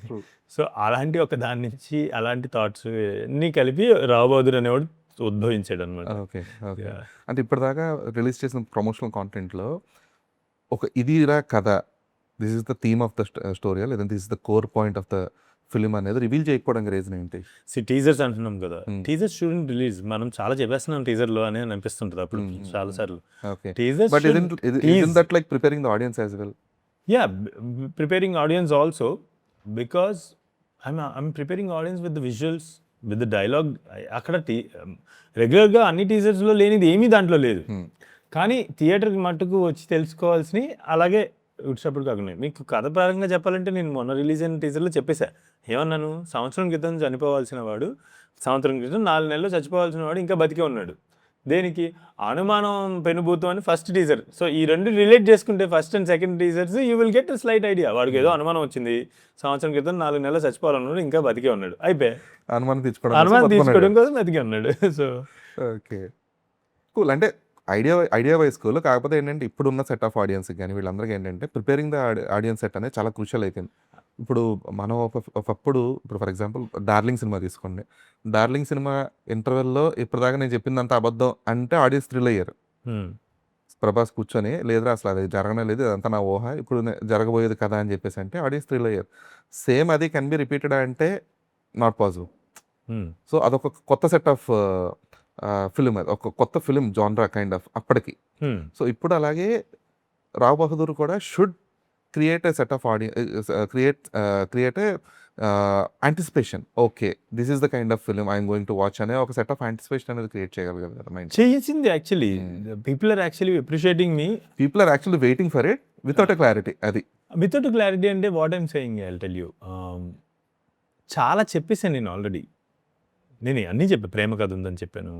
S1: సో అలాంటి ఒక దాని నుంచి అలాంటి థాట్స్ అన్నీ కలిపి రావ్ బహదూర్ అనేవాడు ఉద్భవించాడు అనమాట.
S2: ఓకే. ఓకే. అంటే ఇప్పటిదాకా రిలీజ్ చేసిన ప్రమోషనల్ కాంటెంట్లో ఒక ఇదిరా కథ, this is the theme of the story, లేదా this is the core point of the film అనేది రివీల్ చేయకపోవడానికి రీజన్ ఏంటి?
S1: టీజర్స్ అంటున్నాం కదా, టీజర్స్ షుడెంట్ రిలీజ్. మనం చాలా చెప్పేస్తున్నాం టీజర్లో అని అనిపిస్తుంటుంది అప్పుడు చాలా సార్లు.
S2: Okay.
S1: Teasers
S2: but isn't that like preparing the audience as well?
S1: Yeah, preparing audience also, because I'm preparing audience with the visuals, with the dialogue. అక్కడ రెగ్యులర్గా అన్ని టీజర్స్లో లేనిది ఏమీ దాంట్లో లేదు. కానీ థియేటర్కి మట్టుకు వచ్చి తెలుసుకోవాల్సినవి అలాగే ఉట్సప్పుడు కాకుండా. మీకు కథ పరంగా చెప్పాలంటే నేను మొన్న రిలీజ్ అయిన టీజర్లో చెప్పేశా. ఏమన్నాను, సంవత్సరం క్రితం చనిపోవాల్సిన వాడు, సంవత్సరం క్రితం 4 నెలల్లో చచ్చిపోవాల్సిన వాడు ఇంకా బతికే ఉన్నాడు. దేనికి? అనుమానం పెనుభూతం అని ఫస్ట్ టీజర్. సో ఈ రెండు రిలేట్ చేసుకుంటే first and second teasers you will get slight idea. వాడికి ఏదో అనుమానం వచ్చింది, సంవత్సరం క్రితం 4 నెలలు చచ్చిపోవాలన్నాడు, ఇంకా బతికే ఉన్నాడు, అయిపోయి అనుమానం తీసుకోవడం కోసం బతికే ఉన్నాడు. So
S2: okay, cool. అంటే ఐడియా వైజ్ కూల్. కాకపోతే ఏంటంటే ఇప్పుడున్న సెట్ ఆఫ్ ఆడియన్స్కి కానీ వీళ్ళందరికీ ఏంటంటే ప్రిపేరింగ్ ద ఆడియన్స్ సెట్ అనేది చాలా క్రూషియల్ అయిపోయింది. ఇప్పుడు మనం ఒకప్పుడు ఇప్పుడు ఫర్ ఎగ్జాంపుల్ డార్లింగ్ సినిమా తీసుకోండి. డార్లింగ్ సినిమా ఇంటర్వెల్లో ఇప్పటిదాకా నేను చెప్పిందంతా అబద్ధం అంటే ఆడియన్స్ థ్రిల్ అయ్యారు. ప్రభాస్ కూర్చొని లేదురా అసలు అది జరగనే లేదు, అదంతా నా ఊహ, ఇప్పుడు జరగబోయేది కదా అని చెప్పేసి అంటే ఆడియన్స్ థ్రిల్ అయ్యారు. సేమ్ అది కెన్ బి రిపీటెడ్ అంటే నాట్ పాసిబుల్. సో అదొక కొత్త సెట్ ఆఫ్ ఫిలిం, అది ఒక కొత్త ఫిలిం జాన్రా కైండ్ ఆఫ్ అప్పటికి. సో ఇప్పుడు అలాగే రావ్ బహదూర్ కూడా should create a set of audience, create a anticipation. Okay, this is the kind of film I'm going to watch అనే ఒక సెట్ ఆఫ్ యాంటిసిపేషన్ అనేది క్రియేట్ చేయగలగాలి కదా మైండ్.
S1: చేసింది actually. People are actually appreciating me,
S2: people are actually waiting for it without a clarity. అది
S1: వితౌట్ క్లారిటీ అంటే what I'm saying, I will tell you. చాలా చెప్పేసాను నేను ఆల్రెడీ. నేను అన్నీ చెప్పాను, ప్రేమ కథ ఉందని చెప్పాను,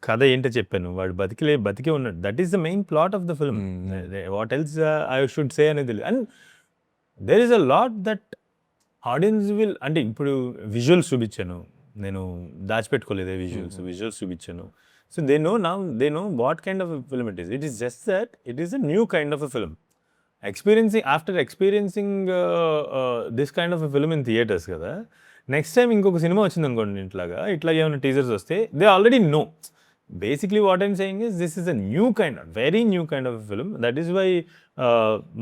S1: కథ ఏంటో చెప్పాను, వాడు బతికే ఉన్నాడు. That is the main plot of the film. What else I should say అనేది తెలియదు. And there is a lot that audience will, అంటే ఇప్పుడు విజువల్స్ చూపించాను, నేను దాచిపెట్టుకోలేదు విజువల్స్ చూపించాను. So they know what kind of film it is. It is just that it is a new kind of a film. After experiencing this kind of a film in theatres కదా, నెక్స్ట్ టైం ఇంకొక సినిమా వచ్చింది అనుకోండి ఇట్లా ఏమైనా టీజర్స్ వస్తే they already know. Basically what I'm saying is this is a new kind, very new kind of film. That is why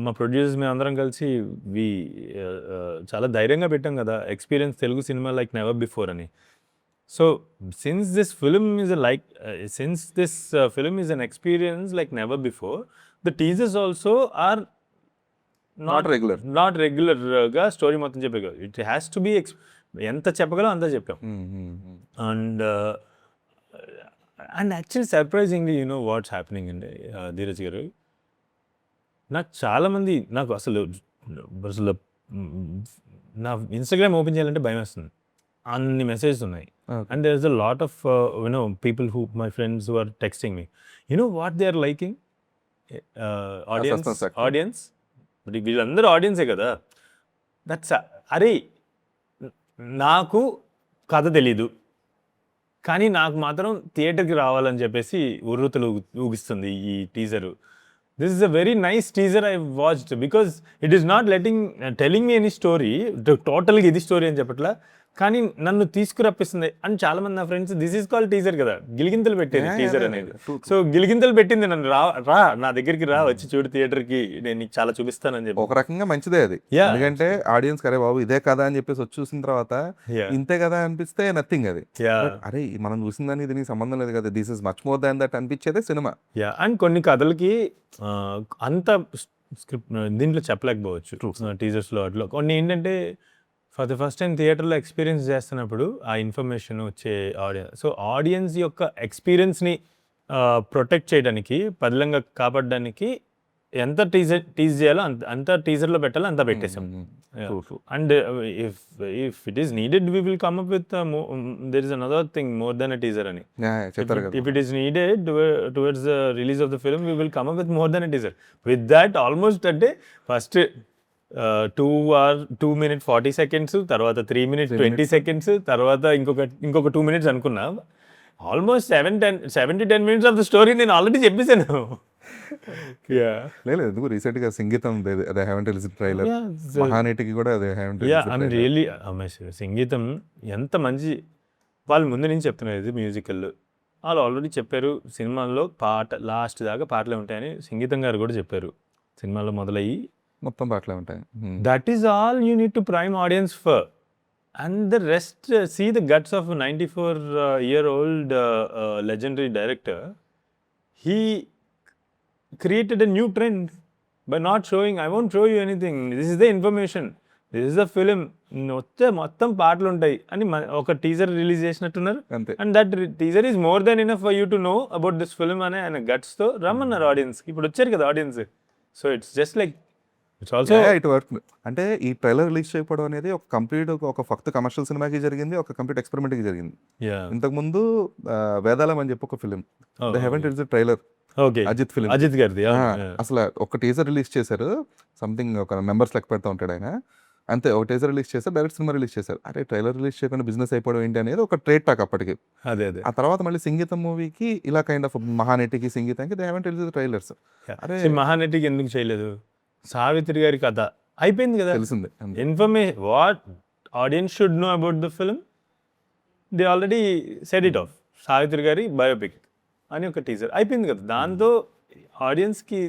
S1: మా ప్రొడ్యూసర్స్ మేము అందరం కలిసి చాలా ధైర్యంగా పెట్టాం కదా, ఎక్స్పీరియన్స్ తెలుగు సినిమా లైక్ నెవర్ బిఫోర్ అని. So since this film is film is an experience like never before, the teasers also are
S2: not regular.
S1: Not రెగ్యులర్గా స్టోరీ మొత్తం చెప్పే కాదు. ఇట్ హ్యాస్ టు బి ఎంత చెప్పగలం అంతా చెప్పాం. And actually surprisingly you know what's happening అండి ధీరజ్ గారు, నాకు చాలామంది నాకు అసలు నా ఇన్స్టాగ్రామ్ ఓపెన్ చేయాలంటే భయం వేస్తుంది, అన్ని మెసేజెస్ ఉన్నాయి. And there is a lot of people who my friends who are texting me, you know what they are liking, audience వీళ్ళందరూ ఆడియన్సే కదా. దట్స్ అరే నాకు కథ తెలీదు కానీ నాకు మాత్రం థియేటర్కి రావాలని చెప్పేసి ఉర్రూతలు ఊగిస్తుంది ఈ teaser. This is a very nice teaser I watched because it is not telling me any story, టోటల్గా ఇది స్టోరీ అని చెప్పట్లా, కానీ నన్ను తీసుకురప్పిస్తుంది. అండ్ చాలా మంది నా friends this is call teaser కదా, గిలిగింతలు పెట్టేది టీజర్ అనేది. సో గిలిగింతలు పెట్టింది నన్ను, రా నా దగ్గరికి రా, వచ్చి చూడు థియేటర్కి, నేను నీకు చాలా చూపిస్తానని చెప్పి.
S2: ఒక రకంగా మంచిదే అది, ఎందుకంటే ఆడియన్స్ అరే బాబు ఇదే కదా అని చెప్పేసి వచ్చి చూసిన తర్వాత ఇంతే కదా అనిపిస్తే నథింగ్ అది. అరే మనం చూసిందని దీనికి సంబంధం లేదు కదా, this is much more than that అనిపించేదే సినిమా.
S1: అండ్ కొన్ని కథలకి అంత స్క్రిప్ట్ దీంట్లో చెప్పలేకపోవచ్చు టీజర్స్లో. అట్లా కొన్ని ఏంటంటే ఫర్ ద ఫస్ట్ టైం థియేటర్లో ఎక్స్పీరియన్స్ చేస్తున్నప్పుడు ఆ ఇన్ఫర్మేషన్ వచ్చే ఆడియన్స్, సో ఆడియన్స్ యొక్క ఎక్స్పీరియన్స్ని ప్రొటెక్ట్ చేయడానికి, పదిలంగా కాపాడడానికి ఎంత టీజ్ చేయాలో అంత టీజర్లో పెట్టాలో అంత పెట్టేసాం. And if it is needed we will come up with there is another thing more than a teaser అని. If it is needed towards the release of the film we will come up with more than a teaser. With that almost అంటే ఫస్ట్ 2 minutes 40 seconds, తర్వాత 3 minutes 20 seconds, తర్వాత ఇంకొక 2 minutes అనుకున్నా. Almost 7 to 10 minutes of the story నేను ఆల్రెడీ చెప్పేశాను.
S2: లేదు ఎందుకు రీసెంట్ గా సంగీతం దే హావెంట్ రిలీజ్డ్ ట్రైలర్, మహానటికి కూడా they haven't released.
S1: I am really amazed. సంగీతం ఎంత మంచి, వాళ్ళు ముందు నుంచి చెప్తున్నారు ఇది మ్యూజికల్, వాళ్ళు ఆల్రెడీ చెప్పారు సినిమాల్లో లాస్ట్ దాకా పాటలే ఉంటాయని సంగీతం గారు కూడా చెప్పారు. సినిమాలో మొదలయ్యి
S2: మొత్తం పాటలే ఉంటాయి.
S1: That is all you need to prime audience for, and the rest see the guts of 94-year-old legendary director. He created a new trend by not showing, I won't show you anything, this is the information, this is the film, మొత్తం పాటలు ఉంటాయి అని ఒక టీజర్ రిలీజ్ చేసినట్టున్నారు. And that teaser is more than enough for you to know about this film అనే ఆయన గట్స్తో రమ్మన్నారు ఆడియన్స్. ఇప్పుడు వచ్చారు కదా audience, so it's just like it's also
S2: it work. అంటే ఈ ట్రైలర్ రిలీజ్ చేయకపోవడం అనేది ఒక కంప్లీట్ ఒక ఫక్త్ కమర్షియల్ సినిమాకి జరిగింది, ఒక కంప్లీట్ ఎక్స్పెరిమెంట్కి జరిగింది. ఇంతకుముందు వేదాలం అని చెప్పి ఒక film, they haven't released trailer, Ajith film,
S1: Ajith గారిది.
S2: అసలు ఒక టీజర్ రిలీజ్ చేశారు, సంథింగ్ ఒక మెంబర్స్ లెక్క పెడతా ఉంటాడు ఆయన, అంతే ఒక టీజర్ రిలీజ్ చేశారు, డైరెక్ట్ సినిమా రిలీజ్ చేశారు. అరే ట్రైలర్ రిలీజ్ చేయకుండా బిజినెస్ అయిపోవడం ఏంటి అనేది ఒక ట్రేడ్ టాక్ అప్పటికి. ఆ తర్వాత మళ్ళీ సంగీతం మూవీకి ఇలా కైండ్ ఆఫ్ మహానటికి సంగీతానికి దే హావెంట్ రిలీజ్డ్ ట్రైలర్స్.
S1: అరే మహానటికి ఎందుకు చేయలేదు, సావిత్రి గారి కథ అయిపోయింది కదా,
S2: తెలిసింది.
S1: Information what audience should know about the film, they already said it of. Savitri గారి బయోపిక్ అని ఒక టీజర్ అయిపోయింది కదా, దాంతో ఆడియన్స్కి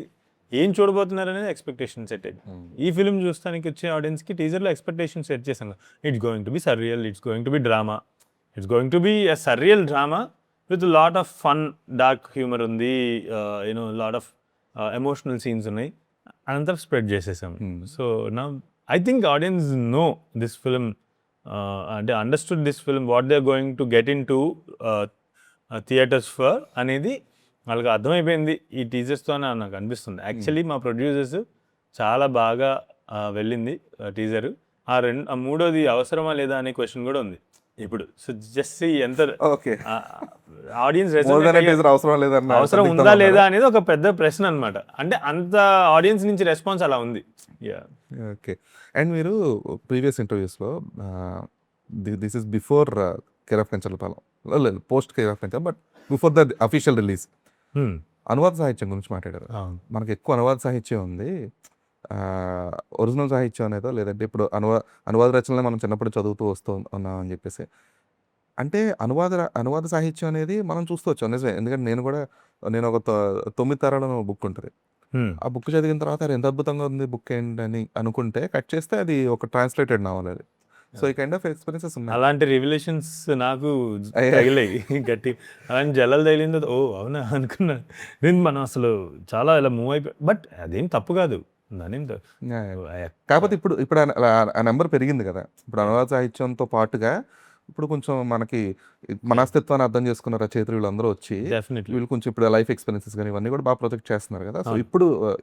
S1: ఏం చూడబోతున్నారు అనేది ఎక్స్పెక్టేషన్ సెట్ అయ్యింది. ఈ ఫిల్మ్ చూస్తానికి వచ్చే ఆడియన్స్కి టీజర్లో ఎక్స్పెక్టేషన్ సెట్ చేసాం. It's going to be surreal, it's going to be drama, it's going to be a surreal drama with lot of fun, dark humour ఉంది, you know lot of emotional scenes ఉన్నాయి, అంతా స్ప్రెడ్ చేసేసాం. సో నా I think audience know this film, అంటే understood this film, what they are going to get into theatres for అనేది వాళ్ళకి అర్థమైపోయింది ఈ టీజర్స్తో నాకు అనిపిస్తుంది. యాక్చువల్లీ మా ప్రొడ్యూసర్స్ చాలా బాగా వెళ్ళింది టీజరు. ఆ మూడోది అవసరమా లేదా అనే క్వశ్చన్ కూడా ఉంది ఇప్పుడు. సో జస్ట్ ఎంత ఆడియన్స్ అవసరం ఉందా లేదా అనేది ఒక పెద్ద ప్రశ్న అనమాట. అంటే అంత ఆడియన్స్ నుంచి రెస్పాన్స్ అలా ఉంది.
S2: ఓకే. అండ్ మీరు ప్రీవియస్ ఇంటర్వ్యూస్లో this is before care of Kancharlapalem, లేదు post care of Kanchar, but before the official release అనువాద సాహిత్యం గురించి మాట్లాడారు. మనకి ఎక్కువ అనువాద సాహిత్యం ఉంది, ఒరిజినల్ సాహిత్యం అనేదో లేదంటే ఇప్పుడు అనువాద రచనలు మనం చిన్నప్పుడు చదువుతూ వస్తూ ఉన్నాం అని చెప్పేసి. అంటే అనువాద సాహిత్యం అనేది మనం చూస్తూ వచ్చాం నిజమే. ఎందుకంటే నేను ఒక 9 తరాలను బుక్ ఉంటుంది, ఆ బుక్ చదివిన తర్వాత ఎంత అద్భుతంగా ఉంది బుక్ ఏంటని అనుకుంటే కట్ చేస్తే అది ఒక ట్రాన్స్లేటెడ్ నావల్ అది. సో ఈ కైండ్ ఆఫ్ ఎక్స్పీరియన్సెస్ ఉన్నాయి.
S1: అలాంటి రివిలేషన్స్ నాకు
S2: అయ్యా.
S1: తగిలాయి గట్టి. అలాంటి జల్లలు తగిలిందో ఓ అవునా అనుకున్నా. నేను మనం అసలు చాలా ఇలా మూవ్ అయిపోయి, బట్ అదేం తప్పు కాదు. దానేం
S2: కాకపోతే ఇప్పుడు ఆ నెంబర్ పెరిగింది కదా. ఇప్పుడు అనువాద సాహిత్యంతో పాటుగా ఇప్పుడు కొంచెం మనకి మన అస్తిత్వాన్ని అర్థం చేసుకున్న రచయితలు వీళ్ళందరూ వచ్చి
S1: డెఫినెట్లీ
S2: వీళ్ళు కొంచెం ఇప్పుడు లైఫ్ ఎక్స్పీరియన్సెస్ కానీ ఇవన్నీ కూడా బాగా ప్రొజెక్ట్ చేస్తున్నారు కదా. సో
S1: అవును.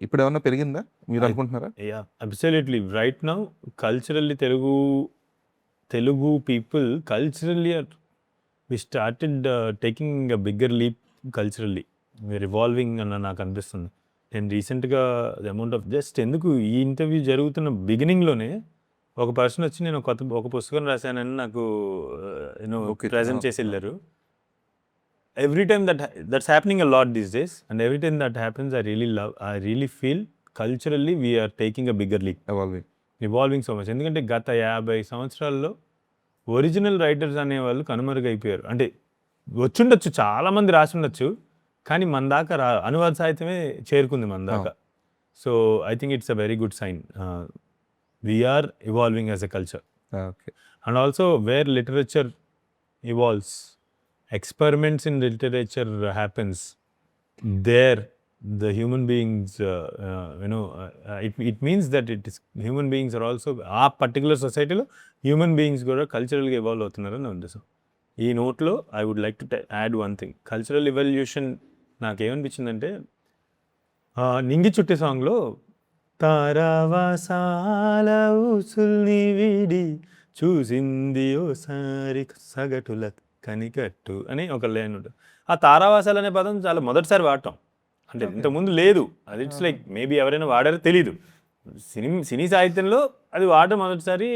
S2: ఇప్పుడు ఏమన్నా పెరిగిందా మీరు అనుకుంటున్నారా?
S1: Yeah absolutely right now culturally Telugu people culturally we started taking a bigger leap culturally revolving అన్న నాకు అనిపిస్తుంది. నేను రీసెంట్గా ది అమౌంట్ ఆఫ్ జస్ట్ ఎందుకు ఈ ఇంటర్వ్యూ జరుగుతున్న బిగినింగ్లోనే ఒక పర్సన్ వచ్చి నేను ఒక పుస్తకం రాశానని నాకు
S2: Okay.
S1: ప్రజెంట్ చేసి వెళ్ళారు. Every time that's happening a lot these days and every time that happens I really feel culturally we're taking a bigger leap revolving so much. ఎందుకంటే గత 50 సంవత్సరాల్లో ఒరిజినల్ రైటర్స్ అనేవాళ్ళు కనుమరుగైపోయారు. అంటే వచ్చుండొచ్చు, చాలామంది రాసి ఉండొచ్చు, కానీ మన దాకా అనువాద సాహిత్యమే చేరుకుంది మన దాకా. So I think it's a very good sign. We're evolving as a culture
S2: okay.
S1: And also where literature evolves, experiments in literature happens there, the human beings it means that it is human beings are also ఆ పర్టికులర్ సొసైటీలో హ్యూమన్ బీయింగ్స్ కూడా కల్చరల్గా ఎవాల్వ్ అవుతున్నారని నా ఉద్దేశం. ఈ నోట్లో I would like to add one thing. Cultural evolution నాకేమనిపించిందంటే నింగి చుట్టే సాంగ్లో తారావాసాల ఊసుల్ని వీడి చూసింది ఓసారి సగటుల కనికట్టు అని ఒక లైన్ ఉంటుంది. ఆ తారావాసాలు అనే పదం చాలా మొదటిసారి వాడటం, అంటే ఇంతకుముందు లేదు. అది ఇట్స్ లైక్ మేబీ ఎవరైనా వాడారో తెలీదు. సినీ సాహిత్యంలో అది వాడడం మొదటిసారి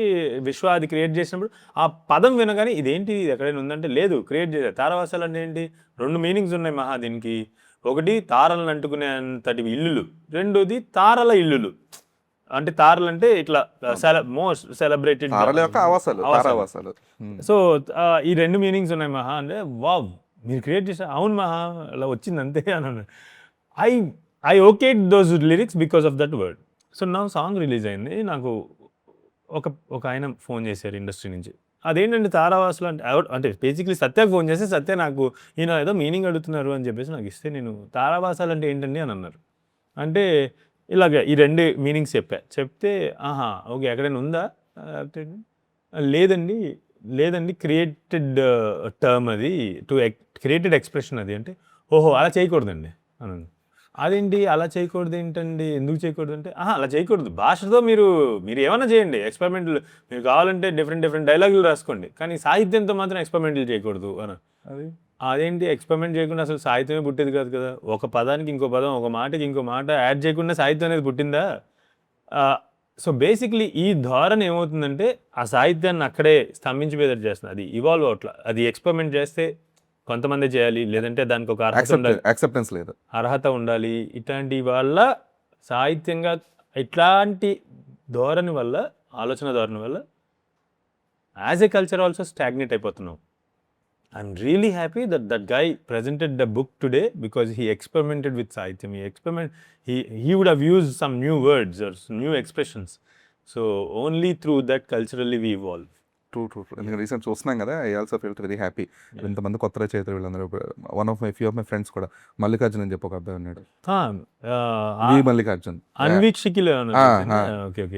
S1: విశ్వ అది క్రియేట్ చేసినప్పుడు ఆ పదం వినగానే ఇదేంటి, ఇది ఎక్కడైనా ఉందంటే లేదు, క్రియేట్ చేశారు. తారావాసాలు అంటే ఏంటి? 2 మీనింగ్స్ ఉన్నాయి మహా దీనికి. ఒకటి తారలను అంటుకునే అంతటి ఇల్లులు, రెండోది తారల ఇల్లులు. అంటే తారలు అంటే ఇట్లా మోస్ట్ సెలబ్రేటెడ్
S2: ఆవాసాలు.
S1: సో ఈ 2 మీనింగ్స్ ఉన్నాయి మహా అంటే వావ్ మీరు క్రియేట్ చేశారు, అవును మహా అలా వచ్చింది అంతే అని అన్నాను. I okayed those lyrics because of that word. So నా సాంగ్ రిలీజ్ అయింది. నాకు ఒక ఆయన ఫోన్ చేశారు ఇండస్ట్రీ నుంచి. అదేంటంటే తారావాసులు అంటే బేసిక్లీ సత్యకు ఫోన్ చేస్తే సత్య నాకు ఈయన ఏదో మీనింగ్ అడుగుతున్నారు అని చెప్పేసి నాకు ఇస్తే, నేను తారావాసాలు అంటే ఏంటండి అని అన్నారు. అంటే ఇలాగ ఈ 2 మీనింగ్స్ చెప్తే ఆహా ఓకే ఎక్కడైనా ఉందా లేదండి క్రియేటెడ్ టర్మ్ అది, క్రియేటెడ్ ఎక్స్ప్రెషన్ అది. అంటే ఓహో అలా చేయకూడదండి అన్నాను. అదేంటి అలా చేయకూడదు ఏంటండి, ఎందుకు చేయకూడదు అంటే అలా చేయకూడదు, భాషతో మీరు ఏమైనా చేయండి, ఎక్స్పెరిమెంట్లు మీరు కావాలంటే డిఫరెంట్ డైలాగులు రాసుకోండి, కానీ సాహిత్యంతో మాత్రం ఎక్స్పెరిమెంట్లు చేయకూడదు అని. అదేంటి ఎక్స్పెరిమెంట్ చేయకుండా అసలు సాహిత్యమే పుట్టేది కాదు కదా, ఒక పదానికి ఇంకో పదం, ఒక మాటకి ఇంకో మాట యాడ్ చేయకుండా సాహిత్యం అనేది పుట్టిందా? సో బేసిక్లీ ఈ ధోరణి ఏమవుతుందంటే ఆ సాహిత్యాన్ని అక్కడే స్తంభించిపోయేటట్టు చేస్తుంది. అది ఇవాల్వ్ అవట్లా. అది ఎక్స్పెరిమెంట్ చేస్తే కొంతమంది చేయాలి, లేదంటే దానికి ఒక
S2: యాక్సెప్టెన్స్ లేదు,
S1: అర్హత ఉండాలి. ఇట్లాంటి వల్ల సాహిత్యంగా ఇట్లాంటి ధోరణి వల్ల, ఆలోచన ధోరణి వల్ల as a culture also stagnate అయిపోతున్నాం. I'm really happy that guy presented the book today because he experimented with Sahityam. He would have used some new words or some new expressions. So only through that culturally we evolve.
S2: True. ఎందుకంటే రీసెంట్ చూస్తున్నాం కదా, I also felt very happy. ఇంతమంది కొత్త రచయితలు వీళ్ళందరూ. ఫ్యూ ఆఫ్ మై ఫ్రెండ్స్ కూడా, మల్లికార్జున్ అని చెప్పి ఒక అబ్బాయి ఉన్నాడు, మల్లికార్జున్
S1: అన్వీక్షికులు.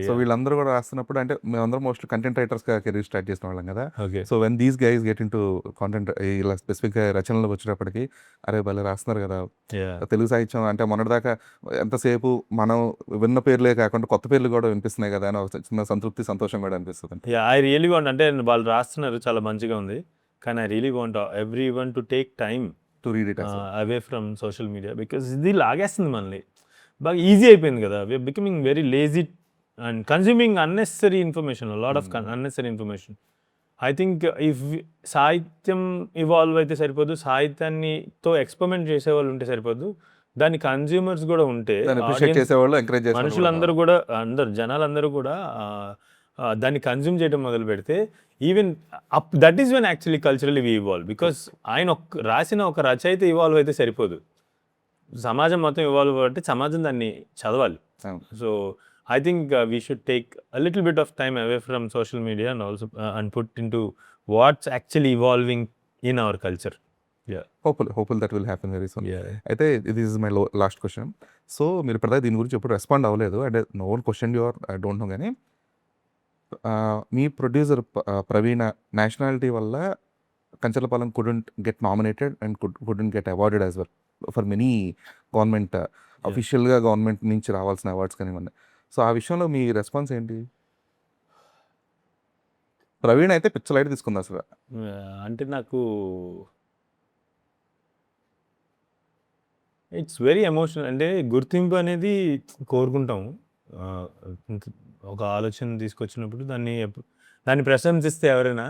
S2: సో వీళ్ళందరూ కూడా రాస్తున్నప్పుడు, అంటే మేమందరూ మోస్ట్లీ కంటెంట్ రైటర్స్ గా కెరీర్ స్టార్ట్ చేసిన వాళ్ళం కదా. So when these guys get in to content, ఇలా స్పెసిఫిక్ రచనలు వచ్చేటప్పటికి అరే భలే రాస్తున్నారు కదా. తెలుగు సాహిత్యం అంటే మొన్నటిదాకా ఎంతసేపు మనం విన్న పేర్లే కాకుండా కొత్త పేర్లు కూడా వినిపిస్తున్నాయి కదా అని ఒక చిన్న సంతృప్తి, సంతోషం కూడా అనిపిస్తుంది.
S1: ఐ రియలీ వాంట్, అంటే వాళ్ళు రాస్తున్నారు చాలా మంచిగా ఉంది, కానీ I really want every one to take time
S2: to read it
S1: away from social media, because ఇది లాగేస్తుంది మనల్ని. బాగా ఈజీ అయిపోయింది కదా, we're becoming very lazy and consuming unnecessary information, lot of unnecessary information. I think if సాహిత్యం ఇవాల్వ్ అయితే సరిపోదు, సాహిత్యాన్నితో ఎక్స్పెరిమెంట్ చేసేవాళ్ళు ఉంటే సరిపోదు, దాని కన్స్యూమర్స్ కూడా ఉంటే, మనుషులందరూ కూడా, జనాలందరూ కూడా దాన్ని కన్జ్యూమ్ చేయడం మొదలు పెడితే, even that is when actually culturally we evolve. Because ఆయన రాసిన ఒక రచయిత ఇవాల్వ్ అయితే సరిపోదు, సమాజం మొత్తం ఇవాల్వ్ అంటే సమాజం దాన్ని చదవాలి. So I think we should take a little bit of time away from social media and also and put into what's actually evolving in our culture. Yeah.
S2: Hopeful that will happen very soon.
S1: Yeah.
S2: అయితే ఇది is my last question. So మీరు ఇప్పటిదాకా దీని గురించి ఎప్పుడు రెస్పాండ్ అవ్వలేదు, అంటే no one question your I don't know, కానీ మీ ప్రొడ్యూసర్ ప్రవీణ నేషనాలిటీ వల్ల Kancharlapalem couldn't get nominated and couldn't get awarded as well for many government అఫీషియల్గా గవర్నమెంట్ నుంచి రావాల్సిన అవార్డ్స్ కానివ్వండి. సో ఆ విషయంలో మీ రెస్పాన్స్ ఏంటి? ప్రవీణ్ అయితే పిచ్చలైట్ తీసుకుంది అసలు.
S1: అంటే నాకు ఇట్స్ వెరీ ఎమోషనల్. అంటే గుర్తింపు అనేది కోరుకుంటాము. ఒక ఆలోచన తీసుకొచ్చినప్పుడు దాన్ని ప్రశంసిస్తే ఎవరైనా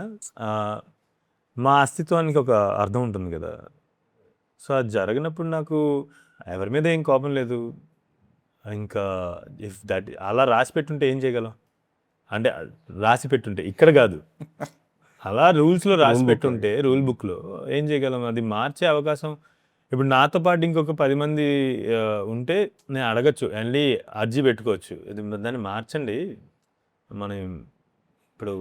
S1: మా అస్తిత్వానికి ఒక అర్థం ఉంటుంది కదా. సో అది జరగనప్పుడు నాకు ఎవరి మీద ఏం కోపం లేదు. ఇంకా ఇఫ్ దట్ అలా రాసి పెట్టుంటే ఏం చేయగలం? అంటే రాసి పెట్టుంటే ఇక్కడ కాదు, అలా రూల్స్లో రాసి పెట్టుంటే రూల్ బుక్లో ఏం చేయగలం? అది మార్చే అవకాశం ఇప్పుడు నాతో పాటు ఇంకొక 10 మంది ఉంటే నేను అడగచ్చు, ఓన్లీ అర్జీ పెట్టుకోవచ్చు, ఇది దాన్ని మార్చండి. మనం ఇప్పుడు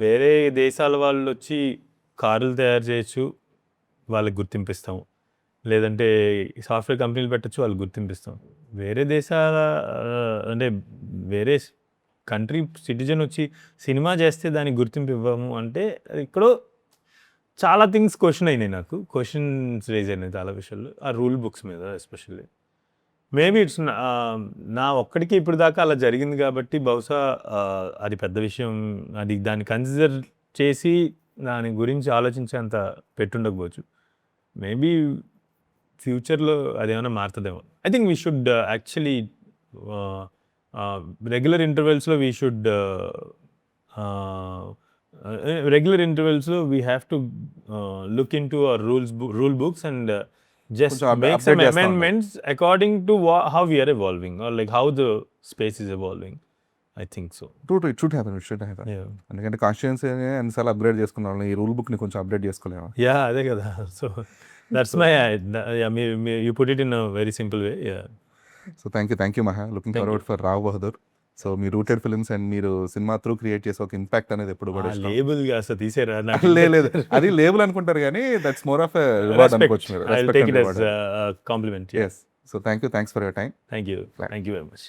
S1: వేరే దేశాల వాళ్ళు వచ్చి కార్లు తయారు చేయొచ్చు, వాళ్ళకి గుర్తింపిస్తాం. లేదంటే సాఫ్ట్వేర్ కంపెనీలు పెట్టచ్చు, వాళ్ళకి గుర్తింపిస్తాం. వేరే దేశాల అంటే వేరే కంట్రీ సిటిజన్ వచ్చి సినిమా చేస్తే దానికి గుర్తింపు ఇవ్వము అంటే ఎక్కడో చాలా థింగ్స్ క్వశ్చన్ అయినాయి. నాకు క్వశ్చన్స్ రేజ్ అయినాయి చాలా విషయాలు, ఆ రూల్ బుక్స్ మీద ఎస్పెషల్లీ. మేబీ ఇట్స్ నా ఒక్కడికి ఇప్పుడు దాకా అలా జరిగింది కాబట్టి బహుశా అది పెద్ద విషయం, అది దాన్ని కన్సిడర్ చేసి దాని గురించి ఆలోచించేంత పెట్టుండకపోవచ్చు. మేబీ ఫ్యూచర్లో అదేమైనా మారుతుందేమో. I think we should actually regular ఇంటర్వెల్స్లో we have to look into our rule books and just make some amendments according to how we are evolving or like how the space is evolving. I think so.
S2: True, it should happen.
S1: Yeah.
S2: ఎందుకంటే కాన్స్టిట్యూన్సీ అన్నిసార్లు అప్గ్రేడ్ చేసుకున్న వాళ్ళని ఈ రూల్ బుక్ని కొంచెం అప్డేట్ చేసుకోలేము.
S1: Yeah, అదే కదా. So that's my you put it in a very simple way. Yeah.
S2: So thank you Maha. Looking forward for Rao Bahadur. So మీ రూటెడ్ ఫిల్మ్స్ అండ్ మీరు సినిమా త్రూ క్రియేట్ చేసే ఒక ఇంపాక్ట్ అనేది ఎప్పుడు కూడా
S1: లేబుల్ అసలు తీసేరా?
S2: లేదు, అది లేబుల్ అనుకుంటారు కానీ దట్స్ మోర్ ఆఫ్ రివార్డ్ అనుకోవచ్చు మీరు.
S1: I'll take it as a compliment.
S2: Yes. So thanks for your time.
S1: Thank you very much.